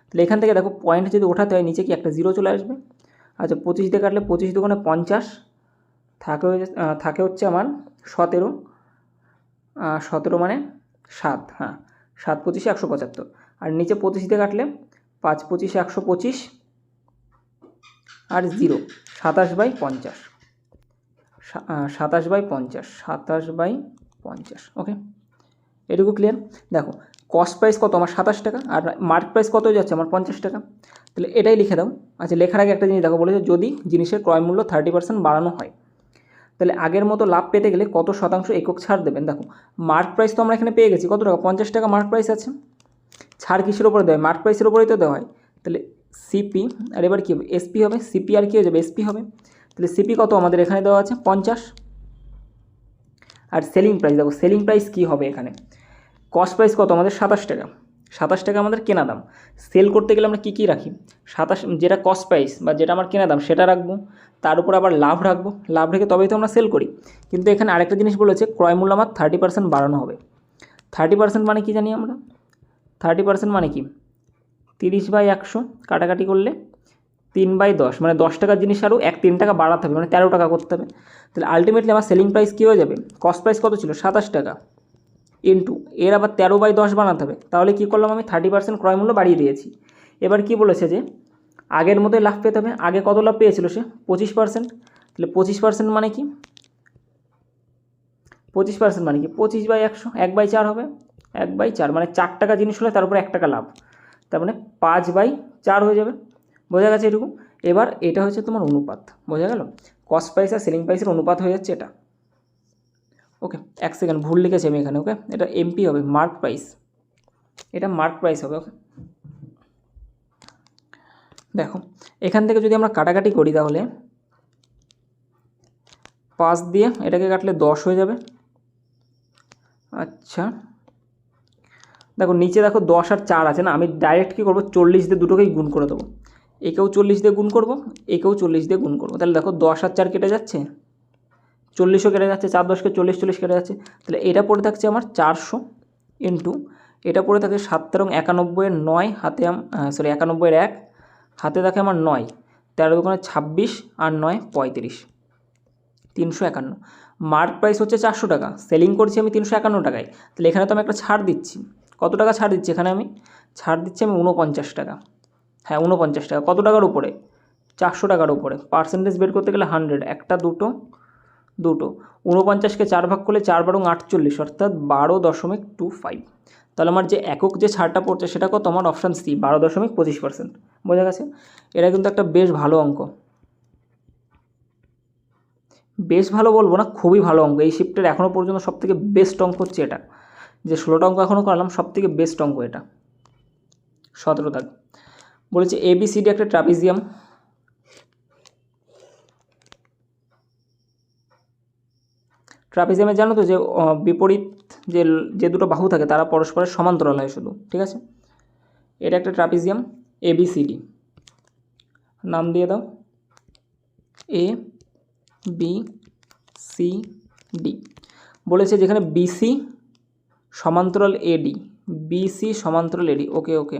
Speaker 1: তাহলে এখান থেকে দেখো পয়েন্ট যদি ওঠাতে হয় নিচে কি একটা জিরো চলে আসবে। আচ্ছা, 25 দিয়ে কাটলে 25 দুগুণে 50, থাকে হচ্ছে আমার 17, 17 মানে 7, হ্যাঁ 7 25 175, আর নিচে 25 দিয়ে কাটলে 5 25 125, আর 0 27/50, 27/50, 27/50। ওকে, এটুকু ক্লিয়ার। দেখো কস্ট প্রাইস কত আমার 27 টাকা, আর মার্ক প্রাইস কত হয়ে যাচ্ছে আমার 50 টাকা। তাহলে এটাই লিখে দাও। আচ্ছা, লেখার আগে একটা জিনিস দেখো, বলেছে যদি জিনিসের ক্রয় মূল্য 30% বাড়ানো হয়, তাহলে আগের মতো লাভ পেতে গেলে কত শতাংশ একক ছাড় দেবেন। দেখো মার্ক প্রাইস তো আমরা এখানে পেয়ে গেছি, কত টাকা, 50 টাকা মার্ক প্রাইস আছে। ছাড় কিসের ওপরে দেওয়া হয়, মার্ক প্রাইসের ওপরেই তো দেওয়া হয়। তাহলে সিপি, আর এবার কী হবে, এসপি হবে, সিপি আর কী হয়ে যাবে, এসপি হবে। তাহলে সিপি কত আমাদের এখানে দেওয়া আছে, 50। আর সেলিং প্রাইস, দেখো সেলিং প্রাইস কী হবে এখানে, কস্ট প্রাইস কত আমাদের 27 টাকা, 27 টাকা আমাদের কেনা দাম। সেল করতে গেলে আমরা কী কী রাখি, 27 যেটা কস্ট প্রাইস বা যেটা আমার কেনা দাম সেটা রাখবো, তার উপর আবার লাভ রাখবো, লাভ রেখে তবেই তো আমরা সেল করি। কিন্তু এখানে আরেকটা জিনিস বলেছে, ক্রয় মূল্য আমার 30% বাড়ানো হবে। 30% মানে কি জানি আমরা, 30% মানে কি, 30/100 কাটাকাটি করলে 3/10, মানে 10 টাকার জিনিস আরও 3 টাকা বাড়াতে হবে, মানে 13 টাকা করতে হবে। তাহলে আলটিমেটলি আমার সেলিং প্রাইস কী হয়ে যাবে, কস্ট প্রাইস কত ছিল 27 টাকা, ইন্টু এর আবার 13/10 বানাতে হবে। তাহলে কী করলাম আমি, 30% ক্রয় মূল্য বাড়িয়ে দিয়েছি। এবার কি বলেছে যে আগের মতোই লাভ পেতে হবে। আগে কত লাভ পেয়েছিল সে? 25%। তাহলে 25% মানে কি? 25% মানে কি? 25/100, 1/4 হবে। 1/4 মানে 4 টাকা জিনিস হলে তার উপরে 1 টাকা লাভ, তার মানে 5/4 হয়ে যাবে। বোঝা গেছে এটুকু? এবার এটা হচ্ছে তোমার অনুপাত, বোঝা গেল? কস্ট প্রাইস আর সেলিং প্রাইসের অনুপাত হয়ে যাচ্ছে এটা। ওকে, 1 সেকেন্ড, ভুল লিখেছি আমি এখানে। ওকে, এটা এমপি হবে, মার্ক প্রাইস, এটা মার্ক প্রাইস হবে। ওকে, দেখো এখান থেকে যদি আমরা কাটাকাটি করি তাহলে 5 দিয়ে এটাকে কাটলে 10 হয়ে যাবে। আচ্ছা দেখো নিচে দেখো 10 আর 4 আছে না, আমি ডাইরেক্ট কী করবো, 40 দিয়ে দুটোকেই গুণ করে দেবো। একেও 40 দিয়ে গুণ করবো, একেও 40 দিয়ে গুণ করবো। তাহলে দেখো 10 আর 4 কেটে যাচ্ছে, 40ও কেটে যাচ্ছে, 4 10কে 40, 40 কেটে যাচ্ছে। তাহলে এটা পড়ে থাকছে আমার 400 ইন্টু এটা পড়ে থাকে 7 তেরো 91 9 হাতে 91 1 হাতে থাকে আমার 9, 13 দোকানে 26 আর 9 35, 351। মার্ক প্রাইস হচ্ছে 400 টাকা, সেলিং করছি আমি 351 টাকায়। তাহলে এখানে তো আমি একটা ছাড় দিচ্ছি। কত টাকা ছাড় দিচ্ছি এখানে? আমি ছাড় দিচ্ছি আমি 49 টাকা। হ্যাঁ 49 টাকা। কত টাকার উপরে? 400 টাকার উপরে। পার্সেন্টেজ বের করতে গেলে 100, একটা দুটো 49কে 4 ভাগ করলে 4 বারং 48, অর্থাৎ 12.25। তাহলে আমার যে একক যে ছাড়টা পড়ছে সেটা কত? আমার অপশান সি, 12.25%। বোঝা গেছে? এটা কিন্তু একটা বেশ ভালো অঙ্ক, বেশ ভালো বলবো না, খুবই ভালো অঙ্ক। এই শিফটের এখনও পর্যন্ত সবথেকে বেস্ট অঙ্ক হচ্ছে এটা, যে 16টা অঙ্ক এখনও করলাম সবথেকে বেস্ট অঙ্ক এটা। 17 দাগ বলেছে ABCD একটা ট্রাপিজিয়াম। ট্রাপিজিয়ামে জানো তো যে বিপরীত যে দুটো বাহু থাকে তারা পরস্পরের সমান্তরাল হয় শুধু, ঠিক আছে? এটা একটা ট্রাপিজিয়াম ABCD, নাম দিয়ে দাও ABCD। বলেছে যেখানে BC সমান্তরাল AD, BC সমান্তরাল AD। ওকে ওকে,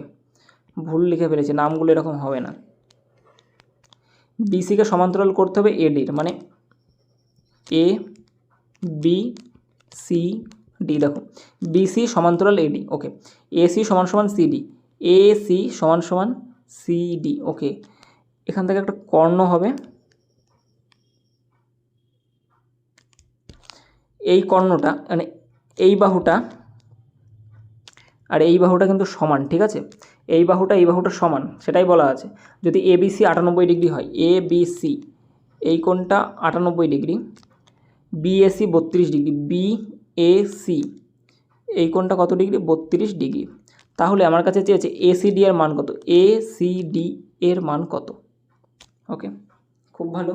Speaker 1: ভুল লিখে ফেলেছি, নামগুলো এরকম হবে না। BCকে সমান্তরাল করতে হবে ADর, মানে ABCD। দেখো BC সমান্তরাল AD। ওকে, AC সমান সমান CD, AC সমান সমান CD। ওকে, এখান থেকে একটা কর্ণ হবে, এই কর্ণটা মানে এই বাহুটা আর এই বাহুটা কিন্তু সমান, ঠিক আছে? এই বাহুটা সমান, সেটাই বলা আছে। যদি ABC 98 ডিগ্রি হয়, ABC এই কোণটা 98 ডিগ্রি, BAC 32 ডিগ্রি, BAC এই কোণটা কত ডিগ্রি? 32 ডিগ্রি। তাহলে আমার কাছে চেয়েছে ACD এর মান কত, ACD এর মান কত? ওকে, খুব ভালো।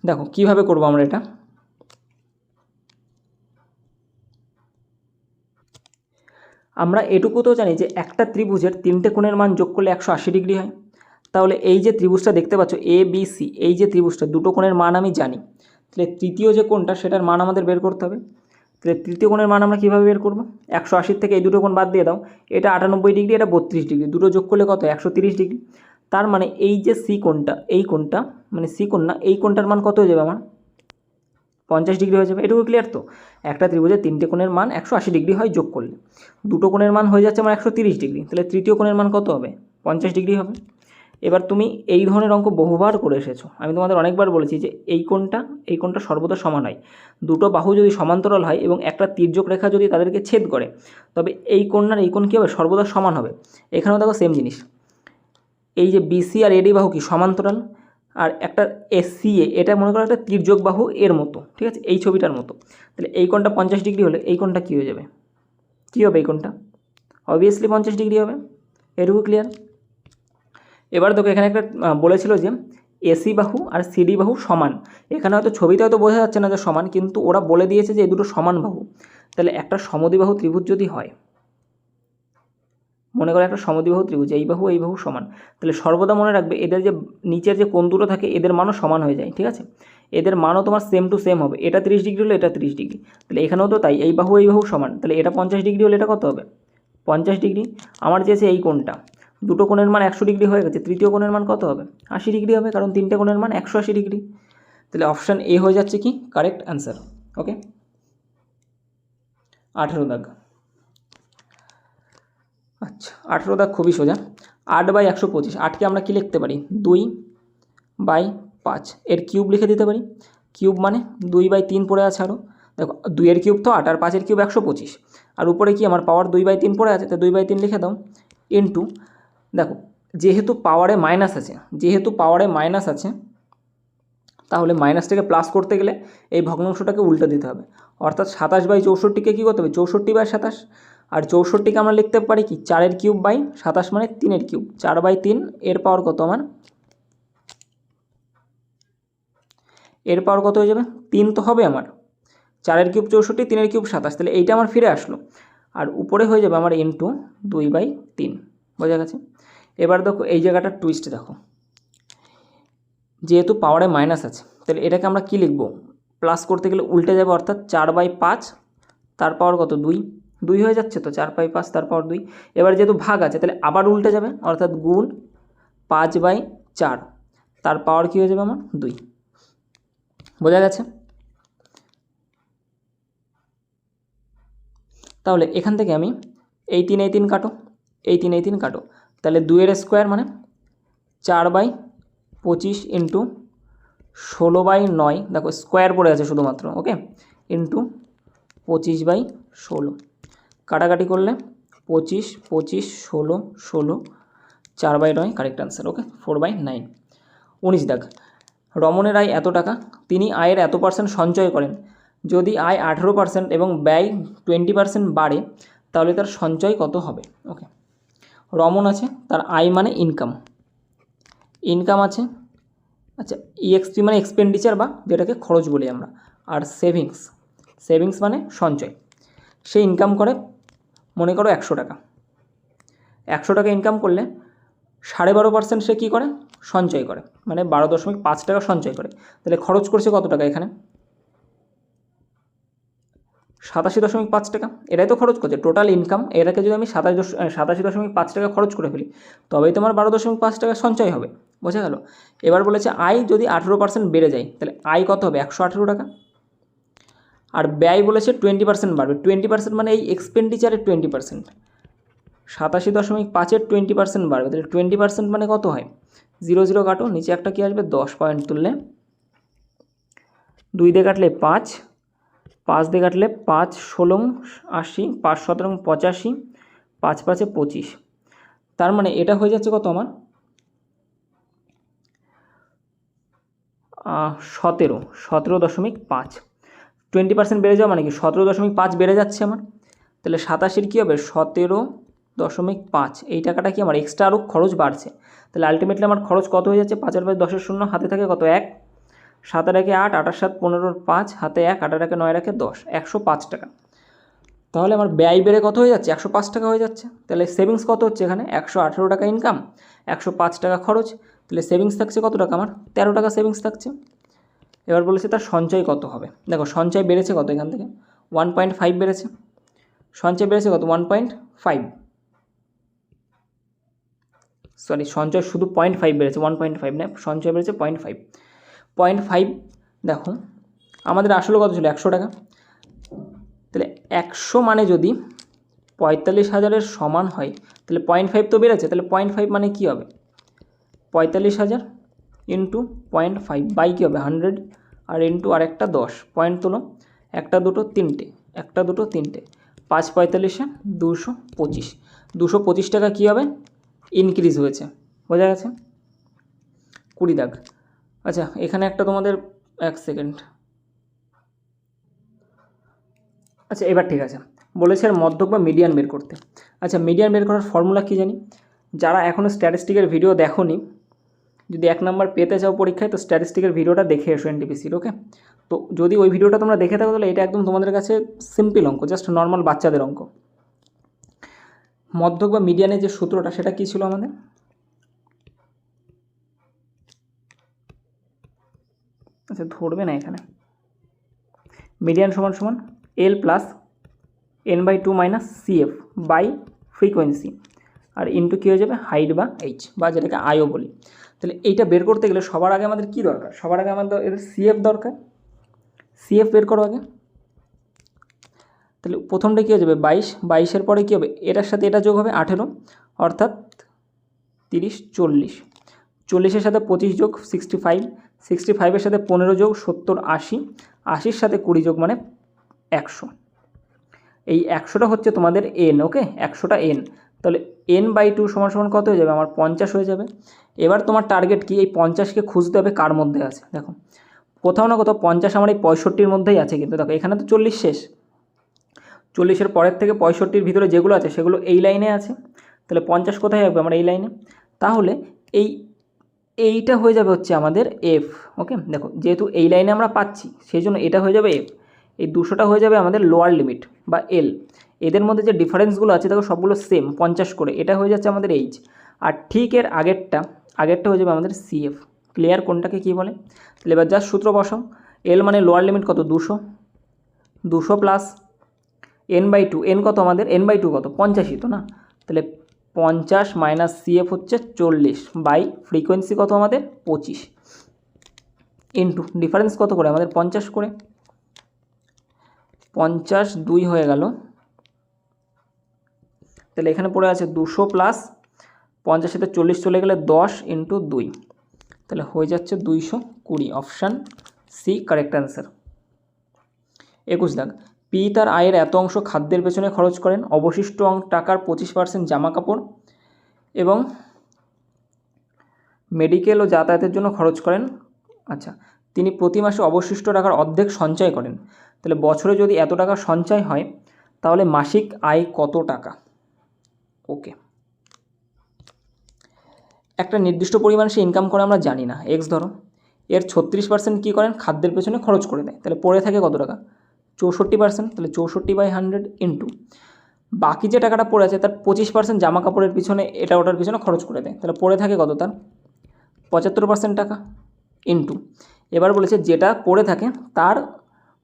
Speaker 1: দেখো কিভাবে করব আমরা এটা। আমরা এটুকু তো জানি যে একটা ত্রিভুজের 3টে কোণের মান যোগ করলে 180 ডিগ্রি হয়। তাহলে এই যে ত্রিভুজটা দেখতে পাচ্ছ ABC, এই যে ত্রিভুজটা, দুটো কোণের মান আমি জানি। তাহলে তৃতীয় যে কোণটা সেটার মান আমাদের বের করতে হবে। তাহলে তৃতীয় কোণের মান আমরা কীভাবে বের করব? 180 থেকে এই দুটো কোণ বাদ দিয়ে দাও। এটা 98 ডিগ্রি, এটা 32 ডিগ্রি, দুটো যোগ করলে কত? 130 ডিগ্রি। তার মানে এই যে সি কোণটা, এই কোণটা মানে সি কোণ না, এই কোণটার মান কত হয়ে যাবে আমার? 50 ডিগ্রি হয়ে যাবে। এটুকু ক্লিয়ার তো? একটা ত্রিভুজের 3টে কোণের মান 180 ডিগ্রি হয় যোগ করলে, দুটো কোণের মান হয়ে যাচ্ছে আমার 130 ডিগ্রি। তাহলে তৃতীয় কোণের মান কত হবে? 50 ডিগ্রি হবে। এবার তুমি এই ধরনের অঙ্ক বহুবার করে এসেছো, আমি তোমাদের অনেকবার বলেছি যে এই কোণটা সর্বদা সমান হয়। দুটো বাহু যদি সমান্তরাল হয় এবং একটা তির্যক রেখা যদি তাদেরকে ছেদ করে, তবে এই কোণ আর এই কোণ কী হবে? সর্বদা সমান হবে। এখানেও দেখো সেম জিনিস, এই যে BC আর AD বাহু কি সমান্তরাল, আর একটা SCA এটা মনে করো একটা তির্যক বাহু এর মতো, ঠিক আছে? এই ছবিটার মতো। তাহলে এই কোণটা 50 ডিগ্রি হলে এই কোণটা কী হয়ে যাবে? কী হবে এই কোণটা? অবভিয়াসলি 50 ডিগ্রি হবে। এটুকু ক্লিয়ার? এবার দেখো এখানে একটা বলেছিল যে AC বাহু আর CD বাহু সমান। এখানে হয়তো ছবিতে হয়তো বোঝা যাচ্ছে না যে সমান, কিন্তু ওরা বলে দিয়েছে যে এই দুটো সমান বাহু। তাহলে একটা সমদ্বিবাহু ত্রিভুজ যদি হয়, মনে করো একটা সমদ্বিবাহু ত্রিভুজ, এই বাহু সমান, তাহলে সর্বদা মনে রাখবে এদের যে নিচের যে কোণ দুটো থাকে এদের মানও সমান হয়ে যায়, ঠিক আছে? এদের মানও তোমার সেম টু সেম হবে। এটা 30 ডিগ্রি হলে এটা 30 ডিগ্রি, তাহলে এখানেও তো তাই, এই বাহু সমান। তাহলে এটা 50 ডিগ্রি হলে এটা কত হবে? 50 ডিগ্রি। আমার চেয়েছে এই কোণটা, দুটো কোণের মান 100 ডিগ্রি হয়ে গেছে, তৃতীয় কোণের মান কত হবে? 80 ডিগ্রি হবে, কারণ 3টে কোণের মান 180 ডিগ্রি। তাহলে অপশান এ হয়ে যাচ্ছে কি কারেক্ট অ্যান্সার। ওকে, 18 দাগ আচ্ছা 18 দাগ খুবই সোজা। 8/125, 8কে আমরা কি লিখতে পারি 2/5, এর কিউব লিখে দিতে পারি। কিউব মানে 2/3 পড়ে আছে আরও, দেখো 2 এর কিউব তো 8 আর 5 এর কিউব 125, আর উপরে কি আমার পাওয়ার 2/3 পড়ে আছে, তো 2/3 লিখে দাও ইন্টু, দেখো যেহেতু পাওয়ারে মাইনাস আছে তাহলে মাইনাসটাকে প্লাস করতে গেলে এই ভগ্নাংশটাকে উল্টে দিতে হবে, অর্থাৎ 27/64কে কী করতে হবে 64/27, আর 64কে আমরা লিখতে পারি কি 4 কিউব বাই 27 মানে 3 কিউব, 4/3 এর পাওয়ার কত আমার, এর পাওয়ার কত হয়ে যাবে 3 তো হবে আমার, 4 কিউব 64, 3 কিউব 27, তাহলে এইটা আমার ফিরে আসলো, আর উপরে হয়ে যাবে আমার ইন্টু 2/3, বোঝা গেছে। এবার দেখো এই জায়গাটার টুইস্ট দেখো, যেহেতু পাওয়ারে মাইনাস আছে তাহলে এটাকে আমরা কি লিখব প্লাস করতে গেলে উল্টে যাবে, অর্থাৎ 4/5 তার পাওয়ার কত 2 হয়ে যাচ্ছে, তো 4/5 তার পাওয়ার 2। এবার যেহেতু ভাগ আছে তাহলে আবার উল্টে যাবে, অর্থাৎ গুণ 5/4 তার পাওয়ার কী হয়ে যাবে আমার 2, বোঝা গেছে। তাহলে এখান থেকে আমি এই 3 কাটো, এই 3 কাটো, তাহলে 2 এর স্কোয়ার মানে 4/25 ইন্টু 16/9, দেখো স্কোয়ার পড়ে আছে শুধুমাত্র, ওকে, ইন্টু 25/16, কাটাকাটি করলে 25, 25, 16, 16, 4/9 কারেক্ট আনসার, ওকে 4/9। 19 দাগ, রমনের আয় এত টাকা, তিনি আয়ের এত % সঞ্চয় করেন, যদি আয় 18% এবং ব্যয় 20% বাড়ে তাহলে তার সঞ্চয় কত হবে। ওকে, রমন আছে, তার আয় মানে ইনকাম আছে, আচ্ছা ইএক্সপি মানে এক্সপেন্ডিচার বা যেটাকে খরচ বলি আমরা, আর সেভিংস মানে সঞ্চয়। সে ইনকাম করে মনে করো 100 টাকা, 100 টাকা ইনকাম করলে 12.5% সে কী করে সঞ্চয় করে, মানে 12.5 টাকা সঞ্চয় করে, তাহলে খরচ করছে কত টাকা এখানে 87.5 টাকা, এটাই তো খরচ করছে টোটাল ইনকাম, এটাকে যদি আমি 87.5 টাকা খরচ করে ফেলি তবেই তোমার 12.5 টাকা সঞ্চয় হবে, বোঝা গেল। এবার বলেছে আয় যদি 18% বেড়ে যায় তাহলে আয় কত হবে 118 টাকা, আর ব্যয় বলেছে 20% বাড়বে, 20% মানে এই এক্সপেন্ডিচারের 20%, 87.5-এর 20% বাড়বে, তাহলে 20% মানে কত হয় 0 0 কাটো, নিচে একটা কী আসবে 10 পয়েন্ট তুললে, 2 দিয়ে কাটলে 5, 5 দিয়ে কাটলে 5 16 80, 5 17 85, 5 5 25, তার মানে এটা হয়ে যাচ্ছে কত আমার 17.5, 20% বেড়ে যাওয়া মানে কি 17.5 বেড়ে যাচ্ছে আমার, তাহলে 87-এর কী হবে 17.5, এই টাকাটা কি আমার এক্সট্রা আরও খরচ বাড়ছে, তাহলে আলটিমেটলি আমার খরচ কত হয়ে যাচ্ছে 5 আর 5 10 শূন্য, হাতে থাকে কত 1, 7 আর 1 8, 8 আর 7 15, 5 হাতে 1, 8 আর 1 9 আর 1 10, 105 টাকা। তাহলে আমার ব্যয় বেড়ে কত হয়ে যাচ্ছে 105 টাকা হয়ে যাচ্ছে, তাহলে সেভিংস কত হচ্ছে এখানে 118 টাকা ইনকাম, 105 টাকা খরচ, তাহলে সেভিংস থাকছে কত টাকা আমার 13 টাকা সেভিংস থাকছে। এবার বলেছে তার সঞ্চয় কত হবে, দেখো সঞ্চয় বেড়েছে কত এখান থেকে 1.5 বেড়েছে, সঞ্চয় বেড়েছে কত 1.5, সরি সঞ্চয় শুধু 0.5 বেড়েছে 1.5 না, সঞ্চয় বেড়েছে 0.5, দেখো আমাদের আসলে কত ছিল 100 টাকা, তাহলে 100 মানে যদি 45,000-এর সমান হয় তাহলে 0.5 তো বেড়েছে, তাহলে 0.5 মানে কী হবে 45,000 ইন্টু 0.5 বাই কী হবে 100, আর ইন্টু আর একটা 10 পয়েন্ট তোলো, একটা দুটো তিনটে, একটা দুটো তিনটে, 5 45-এ 225, 225 টাকা কী হবে ইনক্রিজ হয়েছে, বোঝা গেছে। 20 দাগ, আচ্ছা এখানে একটা তোমাদের 1 সেকেন্ড, আচ্ছা এবার ঠিক আছে, বলেছে আর মধ্যক বা মিডিয়ান বের করতে। আচ্ছা মিডিয়ান বের করার ফর্মুলা কী জানি, যারা এখনও স্ট্যাটিস্টিকের ভিডিও দেখোনি, যদি 1 নম্বর পেতে চাও পরীক্ষায় তো স্ট্যাটিস্টিকের ভিডিওটা দেখে এসো এনটিপিসির, ওকে। তো যদি ওই ভিডিওটা তোমরা দেখে থাকো তাহলে এটা একদম তোমাদের কাছে সিম্পল অঙ্ক, জাস্ট নর্মাল বাচ্চাদের অঙ্ক। মধ্যক বা মিডিয়ানের যে সূত্রটা সেটা কী ছিল আমাদের, আচ্ছা ধরবে না এখানে, মিডিয়ান সমান সমান L plus n/2 minus CF by frequency, আর ইন্টু কী হয়ে যাবে হাইট বা এইচ, বা যেটাকে আয়ও বলি। তাহলে এইটা বের করতে গেলে সবার আগে আমাদের কী দরকার, সবার আগে আমাদের এদের CF দরকার, CF বের করো আগে। তাহলে প্রথমটা কী হয়ে যাবে 22, 22-এর পরে কী হবে এটার সাথে এটা যোগ হবে 18, অর্থাৎ 30, 40, 40-এর সাথে 25 যোগ 65, 65-এর সাথে 15 যোগ 70, 80, 80-র সাথে 20 যোগ মানে 100। এই 100টা হচ্ছে তোমাদের n, ওকে, 100টা n। তাহলে n/2 সমান কত হয়ে যাবে আমার 50 হয়ে যাবে। এবার তোমার টার্গেট কি, এই 50কে খুঁজতে হবে কার মধ্যে আছে। দেখো কোথাও না কোথাও 50 আমার এই 65-র মধ্যেই আছে, কিন্তু দেখো এখানে তো 40 শেষ, 40-এর পরের থেকে 65-র ভিতরে যেগুলো আছে সেগুলো এই লাইনে আছে। তাহলে 50 কোথায় হবে আমার এই লাইনে, তাহলে এইটা হয়ে যাবে হচ্ছে আমাদের এফ। ওকে, দেখো যেহেতু এই লাইনে আমরা পাচ্ছি সেই জন্য এটা হয়ে যাবে এফ। এই 200টা হয়ে যাবে আমাদের লোয়ার লিমিট বা এল। এদের মধ্যে যে ডিফারেন্সগুলো আছে দেখো সবগুলো সেম 50 করে, এটা হয়ে যাচ্ছে আমাদের এইচ। আর ঠিক এর আগেরটা হয়ে যাবে আমাদের সিএফ। ক্লিয়ার কোনটাকে কী বলে? তাহলে এবার জাস্ট সূত্র বসাও। এল মানে লোয়ার লিমিট কত 200, 200 প্লাস n/2, n কত আমাদের n/2 কত 85 তো না, তাহলে 50 মাইনাস সিএফ হচ্ছে 40 বাই ফ্রিকোয়েন্সি কত আমাদের 25 ইন্টু ডিফারেন্স কত করে আমাদের 50 করে, 50 2 হয়ে গেল। তাহলে এখানে পড়ে আছে 200 প্লাস 50 সাথে 40 চলে গেলে 10 ইন্টু 2, তাহলে হয়ে যাচ্ছে 220। Option C correct answer. 21 দাগ, পি তার আয়ের এত অংশ খাদ্যের পেছনে খরচ করেন, অবশিষ্ট টাকার 25% জামা কাপড় এবং মেডিকেল ও যাতায়াতের জন্য খরচ করেন। আচ্ছা, তিনি প্রতি মাসে অবশিষ্ট টাকার অর্ধেক সঞ্চয় করেন। তাহলে বছরে যদি এত টাকা সঞ্চয় হয় তাহলে মাসিক আয় কত টাকা? ওকে, একটা নির্দিষ্ট পরিমাণ সে ইনকাম করে আমরা জানি না, এক্স ধরো, এর 36% কী করেন খাদ্যের পেছনে খরচ করে দেয়, তাহলে পড়ে থাকে কত টাকা 64%, তাহলে 64/100 ইন্টু বাকি যে টাকাটা পড়ে আছে তার 25% জামা কাপড়ের পিছনে এটা ওটার পিছনে খরচ করে দেয়, তাহলে পড়ে থাকে কত তার 75% টাকা ইন্টু এবার বলেছে যেটা পড়ে থাকে তার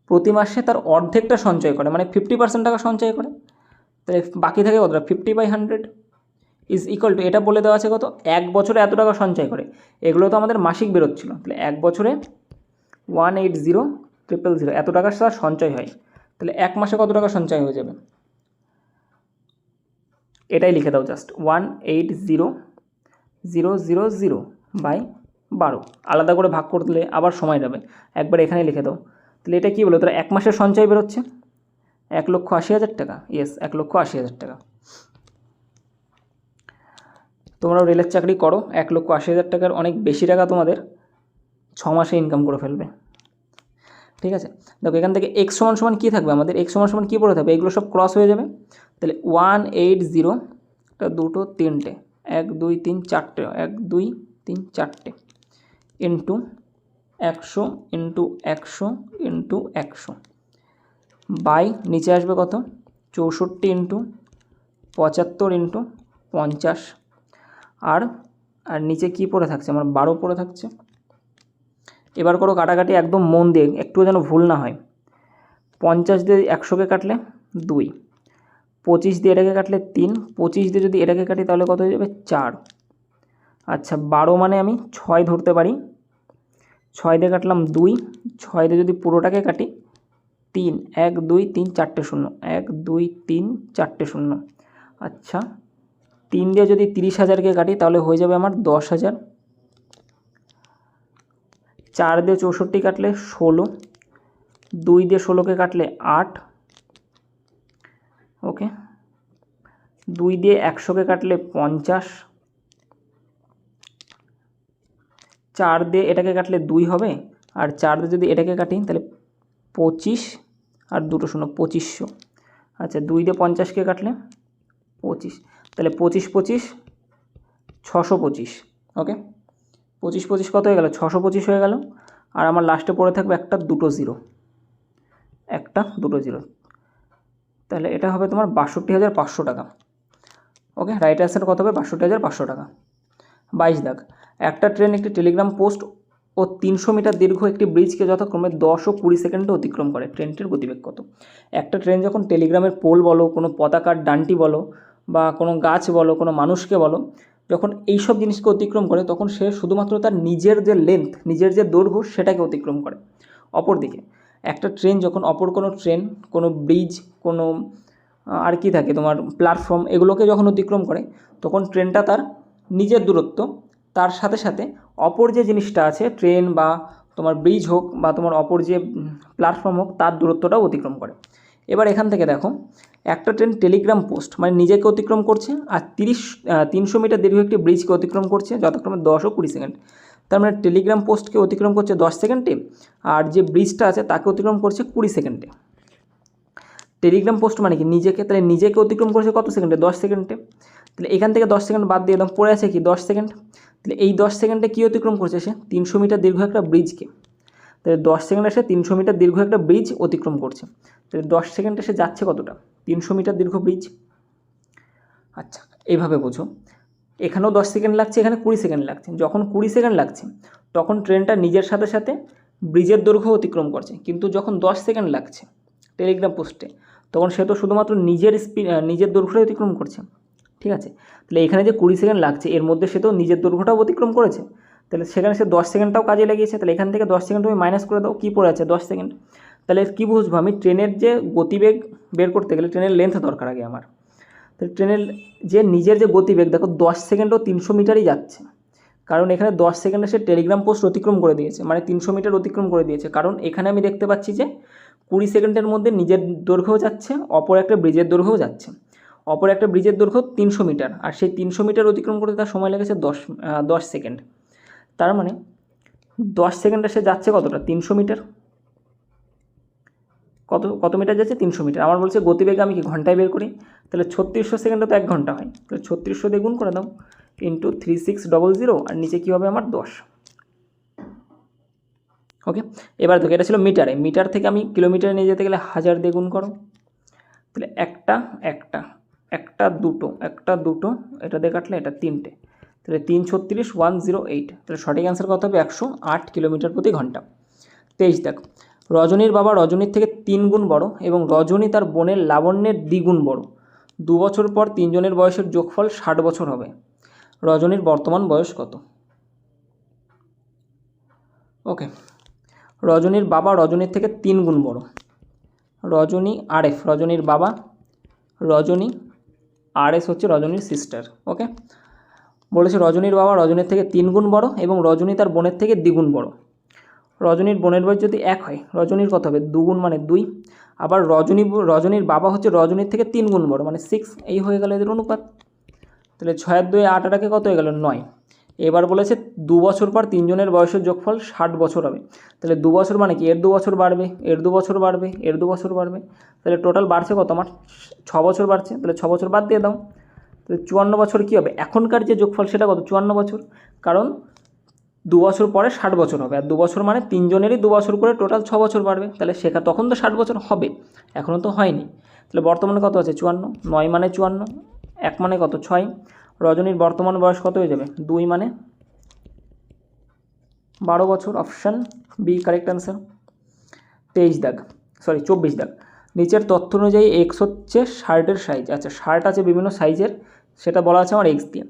Speaker 1: প্রতি মাসে তার অর্ধেকটা সঞ্চয় করে, মানে 50% টাকা সঞ্চয় করে, তাহলে বাকি থাকে কতটা 50/100 ইজ ইকুয়াল টু, এটা বলে দেওয়া আছে কত এক বছরে এত টাকা সঞ্চয় করে। এগুলো তো আমাদের মাসিক বেরোচ্ছিলো, তাহলে এক বছরে 180,000 এত টাকার তার সঞ্চয় হয়, তাহলে এক মাসে কত টাকা সঞ্চয় হয়ে যাবে এটাই লিখে দাও জাস্ট 180,000 বাই 12, আলাদা করে ভাগ করলে আবার সময় যাবে, একবার এখানে লিখে দাও। তাহলে এটা কী বলো, তারা এক মাসের সঞ্চয় বেরোচ্ছে 1,80,000 টাকা, ইয়েস 1,80,000 টাকা। তোমরাও রেলের চাকরি করো, 1,80,000 টাকার অনেক বেশি টাকা তোমাদের 6 মাসে ইনকাম করে ফেলবে। ঠিক আছে, দেখো এখান থেকে এক্স সমান কী থাকবে আমাদের, এক্স সমান কী পড়ে থাকবে, এগুলো সব ক্রস হয়ে যাবে। তাহলে 180, এটা দুটো তিনটে 1 2 3 4টে 1 2 3 4টে ইন্টু 100 ইন্টু 100 ইন্টু 100 বাই নিচে আসবে কত 64 ইন্টু 75 ইন্টু 50, আর নিচে কি পড়ে থাকছে আমার 12 পড়ে থাকছে। এবার করো কাটাকাটি একদম মন দিয়ে, একটু যেন ভুল না হয়। 50 দিয়ে 100কে কাটলে 2, 25 দিয়ে এটাকে কাটলে 3, 25 দিয়ে যদি এটাকে কাটি তাহলে কত হয়ে যাবে 4। আচ্ছা 12 মানে আমি 6 ধরতে পারি, 6 দিয়ে কাটলাম 2, 6 দিয়ে যদি পুরোটাকে কাটি 3, 1 2 3 4টে শূন্য 1 2 3 4টে শূন্য। আচ্ছা 3 দিয়ে যদি 30,000কে কাটি তাহলে হয়ে যাবে আমার 10,000, 4 দিয়ে 64 কাটলে 16, 2 দিয়ে 16কে কাটলে 8, ওকে, 2 দিয়ে 100কে কাটলে 50, 4 দিয়ে এটাকে কাটলে 2 হবে, আর 4 দিয়ে যদি এটাকে কাটি তাহলে 25 আর দুটো শূন্য 2500। আচ্ছা 2 দিয়ে 50কে কাটলে 25, তাহলে 25 25 625, ওকে, 25 25 কত হয়ে গেল 625 হয়ে গেল। আর আমার লাস্টে পড়ে থাকবে একটা দুটো জিরো, তাহলে এটা হবে তোমার 62,500 টাকা। ওকে, রাইট অ্যান্সার কত হবে 62,500 টাকা। 22 দাগ, একটা ট্রেন একটি টেলিগ্রাম পোস্ট ও 300 মিটার দীর্ঘ একটি ব্রিজকে যথাক্রমে 10 ও 20 সেকেন্ডে অতিক্রম করে, ট্রেনটির গতিবেগ কত? একটা ট্রেন যখন টেলিগ্রামের পোল বলো, কোনো পতাকার ডান্টি বলো, বা কোনো গাছ বলো, কোনো মানুষকে বলো, যখন এইসব জিনিসকে অতিক্রম করে তখন সে শুধুমাত্র তার নিজের যে লেন্থ, নিজের যে দৈর্ঘ্য সেটাকে অতিক্রম করে। অপরদিকে একটা ট্রেন যখন অপর কোনো ট্রেন, কোনো ব্রিজ, কোনো আর কি থাকে তোমার প্ল্যাটফর্ম, এগুলোকে যখন অতিক্রম করে তখন ট্রেনটা তার নিজের দূরত্ব তার সাথে সাথে অপর যে জিনিসটা আছে ট্রেন বা তোমার ব্রিজ হোক বা তোমার অপর যে প্ল্যাটফর্ম হোক তার দূরত্বটাও অতিক্রম করে। এবার এখান থেকে দেখো একটা ট্রেন টেলিগ্রাম পোস্ট মানে নিজেকে অতিক্রম করছে আর 300 মিটার দীর্ঘ একটি ব্রিজকে অতিক্রম করছে যথাক্রমে 10 ও 20 সেকেন্ড। তার মানে টেলিগ্রাম পোস্টকে অতিক্রম করছে 10 সেকেন্ডে আর যে ব্রিজটা আছে তাকে অতিক্রম করছে 20 সেকেন্ডে। টেলিগ্রাম পোস্ট মানে কি নিজেকে, তাহলে নিজেকে অতিক্রম করছে কত সেকেন্ডে? 10 সেকেন্ডে। তাহলে এখান থেকে 10 সেকেন্ড বাদ দিয়ে দাও, পড়ে আছে কি 10 সেকেন্ড। তাহলে এই 10 সেকেন্ডে কী অতিক্রম করছে সে? 300 মিটার দীর্ঘ একটা ব্রিজকে। তাহলে 10 সেকেন্ডে সে 300 মিটার দীর্ঘ একটা ব্রিজ অতিক্রম করছে। তাহলে 10 সেকেন্ডে সে যাচ্ছে কতটা? 300 মিটার দীর্ঘ ব্রিজ। আচ্ছা, এইভাবে বোঝো। এখানেও 10 সেকেন্ড লাগছে, এখানে 20 সেকেন্ড লাগছে। যখন 20 সেকেন্ড লাগছে তখন ট্রেনটা নিজের সাথে সাথে ব্রিজের দৈর্ঘ্য অতিক্রম করছে, কিন্তু যখন 10 সেকেন্ড লাগছে টেলিগ্রাম পোস্টে তখন সে তো শুধুমাত্র নিজের দৈর্ঘ্যটাই অতিক্রম করছে, ঠিক আছে। তাহলে এখানে যে 20 সেকেন্ড লাগছে এর মধ্যে সে তো নিজের দৈর্ঘ্যটাও অতিক্রম করেছে, তাহলে সেখানে সে 10 সেকেন্ডটাও কাজে লাগিয়েছে। তাহলে এখান থেকে 10 সেকেন্ড তুমি মাইনাস করে দাও, কী পড়ে আছে? 10 সেকেন্ড। তাহলে কী বুঝবো আমি? ট্রেনের যে গতিবেগ বের করতে গেলে ট্রেনের লেন্থ দরকার আগে আমার। তাহলে ট্রেনের যে নিজের যে গতিবেগ দেখো 10 সেকেন্ডও 300 মিটারই যাচ্ছে, কারণ এখানে 10 সেকেন্ডে সে টেলিগ্রাম পোস্ট অতিক্রম করে দিয়েছে, মানে 300 মিটার অতিক্রম করে দিয়েছে। কারণ এখানে আমি দেখতে পাচ্ছি যে 20 সেকেন্ডের মধ্যে নিজের দৈর্ঘ্যও যাচ্ছে, অপর একটা ব্রিজের দৈর্ঘ্যও যাচ্ছে। অপর একটা ব্রিজের দৈর্ঘ্য 300 মিটার আর সেই 300 মিটার অতিক্রম করতে তার সময় লেগেছে 10 সেকেন্ড। তার মানে 10 সেকেন্ডে সে যাচ্ছে কতটা? 300 মিটার। কত মিটার যাচ্ছে? 300 মিটার। আমার বলছে গতিবেগ আমি কি ঘন্টায় বের করি, তাহলে 3600 সেকেন্ডে তো 1 ঘন্টা হয়, তাহলে 3600 দিয়ে গুণ করে দাও ইন্টু 3600 আর নিচে কী হবে আমার? 10। ওকে, এবার দেখো এটা ছিল মিটারে, মিটার থেকে আমি কিলোমিটারে নিয়ে যেতে গেলে 1000 দিয়ে গুণ করো। তাহলে একটা দুটো এটা দিয়ে কাটলে এটা 3টে, তাহলে 3 36 108। তাহলে সঠিক অ্যান্সার কত হবে? 108 কিলোমিটার প্রতি ঘন্টা। 23 দেখো, রজনীর বাবা রজনীর থেকে 3 গুণ বড় এবং রজনী তার বোনের লাবণ্যের দ্বিগুণ বড়। 2 বছর পর তিনজনের বয়সের যোগফল 60 বছর হবে। রজনীর বর্তমান বয়স কত? ওকে, রজনীর বাবা রজনীর থেকে 3 গুণ বড়। রজনী RF রজনীর বাবা, রজনী RS হচ্ছে রজনীর সিস্টার। ওকে, বলেছে রজনীর বাবা রজনীর থেকে 3 গুণ বড় এবং রজনী তার বোনের থেকে দ্বিগুণ বড়। রজনীর বোনের বয়স যদি 1 হয় রজনীর কত হবে? 2 গুণ মানে 2। আবার রজনীর বাবা হচ্ছে রজনীর থেকে 3 গুণ বড় মানে 6। এই হয়ে গেল এদের অনুপাত। তাহলে 6 আর 2 8 আটাকে কত হয়ে গেল? 9। এবার বলেছে 2 বছর পর তিনজনের বয়সের যোগফল 60 বছর হবে। তাহলে 2 বছর মানে কি? এর 2 বছর বাড়বে, এর 2 বছর বাড়বে, এর 2 বছর বাড়বে, তাহলে টোটাল বাড়ছে কত আমার? 6 বছর বাড়ছে। তাহলে 6 বছর বাদ দিয়ে দাও, তাহলে 54 বছর কী হবে? এখনকার যে যোগফল সেটা কত? 54 বছর, কারণ 2 বছর পরে 60 বছর হবে আর 2 বছর মানে তিনজনেরই 2 বছর করে টোটাল 6 বছর বাড়বে। তাহলে তখন তো 60 বছর হবে, এখনও তো হয়নি। তাহলে বর্তমানে কত আছে? 54। 9 মানে 54, 1 মানে কত? 6। রজনীর বর্তমান বয়স কত হয়ে যাবে? 2 মানে 12 বছর। Option B correct answer. 24 দাগ, নিচের তথ্য অনুযায়ী এক্স হচ্ছে শার্টের সাইজ। আচ্ছা, শার্ট আছে বিভিন্ন সাইজের, সেটা বলা আছে আমার এক্স দিয়ে।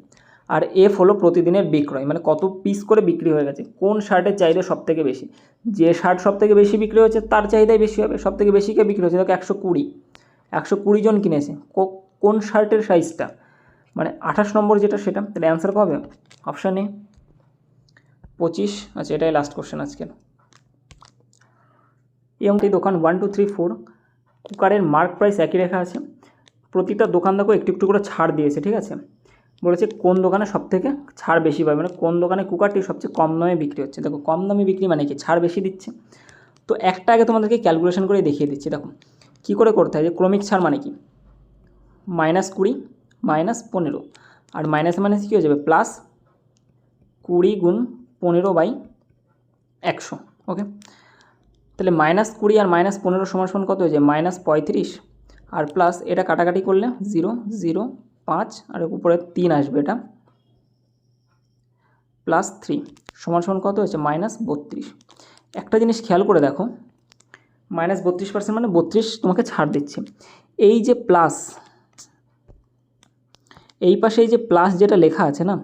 Speaker 1: আর এফ হলো প্রতিদিনের বিক্রয়, মানে কত পিস করে বিক্রি হয়ে গেছে, কোন শার্টের চাহিদা সবথেকে বেশি। যে শার্ট সবথেকে বেশি বিক্রি হয়েছে তার চাহিদাই বেশি হবে। সবথেকে বেশি কে বিক্রি হয়েছে? দেখো 120 জন কিনেছে। কোন শার্টের সাইজটা? মানে 28 নম্বর যেটা সেটা। তাহলে অ্যান্সার কবে? Option A 25। আচ্ছা, এটাই লাস্ট কোশ্চেন আজকের। এই দোকান 1 2 3 4 কুকারের মার্ক প্রাইস একই রেখা আছে। প্রতিটা দোকান দেখো একটু একটু করে ছাড় দিয়েছে, ঠিক আছে। বলেছে কোন দোকানে সবথেকে ছাড় বেশি পাবে, মানে কোন দোকানে কুকারটি সবচেয়ে কম দামে বিক্রি হচ্ছে। দেখো কম দামে বিক্রি মানে কি? ছাড় বেশি দিচ্ছে। তো একটা আগে তোমাদেরকে ক্যালকুলেশন করে দেখিয়ে দিচ্ছি। দেখো কী করে করতে হয়, যে ক্রমিক ছাড় মানে কি? -20 -15 আর মাইনাস কী হয়ে যাবে? +20 গুণ 15/100। ওকে, তাহলে -20 আর -15 সমান কত হয়ে যায়? -35 আর প্লাস এটা কাটাকাটি করলে 0 0 5 আর উপরে 3 আসবে, এটা +3 সমান কত হয়েছে? -32। একটা জিনিস খেয়াল করে দেখো, -32% মানে 32 তোমাকে ছাড় দিচ্ছে। এই যে প্লাস, এই পাশে এই যে প্লাস যেটা লেখা আছে না,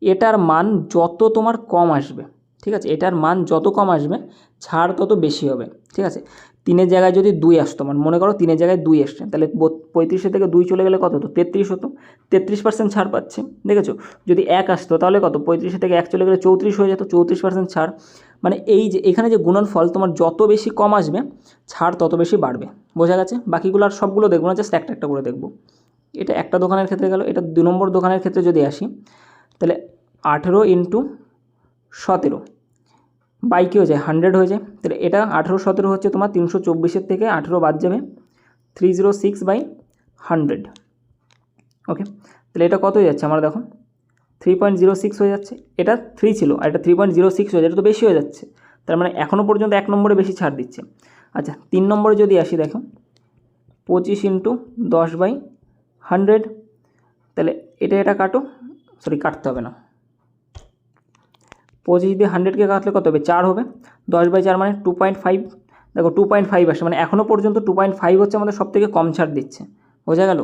Speaker 1: এটার মান যত তোমার কম আসবে, ঠিক আছে, এটার মান যত কম আসবে ছাড় তত বেশি হবে। ঠিক আছে, 3-এর জায়গায় যদি 2 আসতো, মানে মনে করো 3-এর জায়গায় 2 এসছে, তাহলে 35 থেকে 2 চলে গেলে কত হতো? 33 হতো। 33% ছাড় পাচ্ছে, দেখেছো? যদি 1 আসতো তাহলে কত? 35 থেকে 1 চলে গেলে 34 হয়ে যেত, 34% ছাড়। মানে এই যে এখানে যে গুণনফল তোমার যত বেশি কম আসবে ছাড় তত বেশি বাড়বে। বোঝা গেছে? বাকিগুলো আর সবগুলো দেখবো না, জাস্ট একটা একটা করে দেখবো। এটা একটা দোকানের ক্ষেত্রে গেল। এটা 2 নম্বর দোকানের ক্ষেত্রে যদি আসি, তাহলে 18 × 17 বাই কী হয়ে যায়? 100 হয়ে যায়। তাহলে এটা 18-17 হচ্ছে তোমার 324 থেকে 18 বাদ যাবে, 306/100। ওকে, তাহলে এটা কত হয়ে যাচ্ছে আমার? দেখো 3.06 হয়ে যাচ্ছে। এটা 3 ছিল আর এটা 3.06 হয়ে যাচ্ছে, এটা তো বেশি হয়ে যাচ্ছে। তার মানে এখনও পর্যন্ত 1 নম্বরে বেশি ছাড় দিচ্ছে। আচ্ছা, 3 নম্বরে যদি আসি, দেখো 25 × 10/100। তাহলে এটা কাটো, সরি কাটতে হবে না, 25 দিয়ে 100কে কাটলে কত হবে? 4 হবে। 10/4 মানে 2.5। দেখো 2.5 আসে, মানে এখনও পর্যন্ত 2.5 হচ্ছে আমাদের সবথেকে কম ছাড় দিচ্ছে। বোঝা গেল?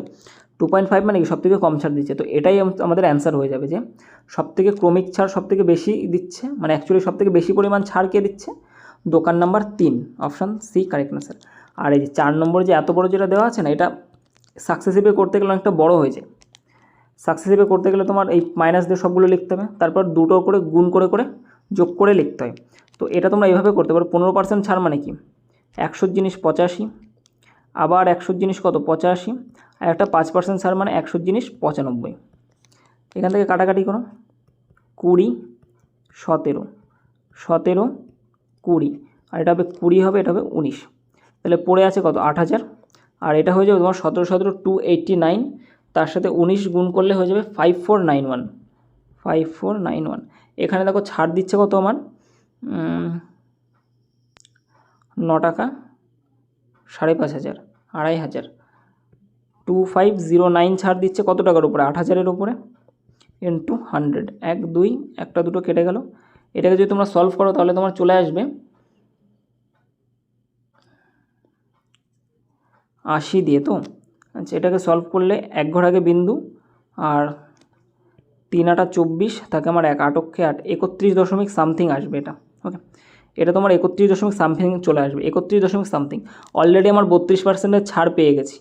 Speaker 1: 2.5 মানে কি? সবথেকে কম ছাড় দিচ্ছে। তো এটাই আমাদের অ্যান্সার হয়ে যাবে যে সবথেকে ক্রমিক ছাড় সবথেকে বেশি দিচ্ছে, মানে অ্যাকচুয়ালি সবথেকে বেশি পরিমাণ ছাড় কে দিচ্ছে? দোকান number 3, option C correct answer. আর এই যে 4 নম্বর যে এত বড় যেটা দেওয়া আছে না, এটা সাকসেসিভে করতে গেলে অনেকটা বড় হয়ে যায়। সাকসেসিভে করতে গেলে তোমার এই মাইনাস দিয়ে সবগুলো লিখতে হবে, তারপর দুটো করে গুণ করে করে যোগ করে লিখতে হয়। তো এটা তোমরা এইভাবে করতে পারো। 15% ছাড় মানে কি? 100 জিনিস 85, আবার 100 জিনিস কত? 85, আর একটা 5% ছাড় মানে 100 জিনিস 95। এখান থেকে কাটাকাটি করো, 20, 17, 17, 20, আর এটা হবে 20 হবে, এটা হবে 19। তাহলে পড়ে আছে কত? 8000। আর এটা হয়ে যাবে তোমার 17 289, তার সাথে 19 গুণ করলে হয়ে যাবে 5491। 5491। এখানে দেখো ছাড় দিচ্ছে কত আমার? 9 টাকা 5,500, 2500। 2509 ছাড় দিচ্ছে কত টাকার উপরে? 8000-এর উপরে, ইন্টু 100। 1 2 একটা দুটো কেটে গেল। এটাকে যদি তোমরা সলভ করো তাহলে তোমার চলে আসবে 80 দিয়ে। তো আচ্ছা, এটাকে সলভ করলে 1 ঘর আগে বিন্দু, আর 3 8 24 থাকে আমার 1 8 8 31 দশমিক সামথিং আসবে এটা। ওকে, এটা তোমার 31 দশমিক সামথিং চলে আসবে, 31 দশমিক সামথিং। অলরেডি আমার 32%-এর ছাড় পেয়ে গেছি।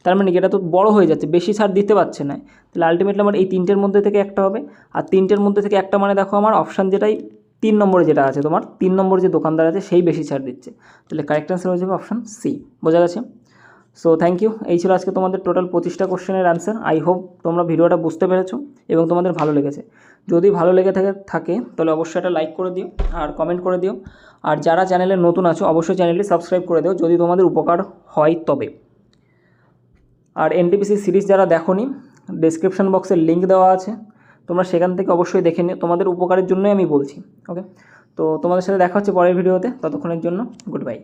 Speaker 1: তার মানে কি? এটা তো বড় হয়ে যাচ্ছে, বেশি ছাড় দিতে পারছে না। তাহলে আলটিমেটলি আমার এই 3টের মধ্যে থেকে একটা হবে, আর 3টের মধ্যে থেকে একটা মানে দেখো আমার অপশান যেটাই 3 নম্বরে যেটা আছে, তোমার 3 নম্বরে যে দোকানদার আছে সেই বেশি ছাড় দিচ্ছে। তাহলে কারেক্ট অ্যান্সার হয়ে যাবে অপশান সি। বোঝা গেছে? So thank you. এই ছিল আজকে তোমাদের টোটাল 25টা কোশ্চেনের অ্যান্সার। আই হোপ তোমরা ভিডিওটা বুঝতে পেরেছো এবং তোমাদের ভালো লেগেছে। যদি ভালো লেগে থাকে তাহলে অবশ্যই একটা লাইক করে দিও আর কমেন্ট করে দিও। আর যারা চ্যানেলে নতুন আছো অবশ্যই চ্যানেলটি সাবস্ক্রাইব করে দিও যদি তোমাদের উপকার হয় তবে। আর এনটিপিসি সিরিজ যারা দেখোনি, ডেসক্রিপশন বক্সে লিঙ্ক দেওয়া আছে, তোমরা সেখান থেকে অবশ্যই দেখে নিও, তোমাদের উপকারের জন্যই আমি বলছি। ওকে, তো তোমাদের সাথে দেখা হচ্ছে পরের ভিডিওতে, ততক্ষণের জন্য গুড বাই।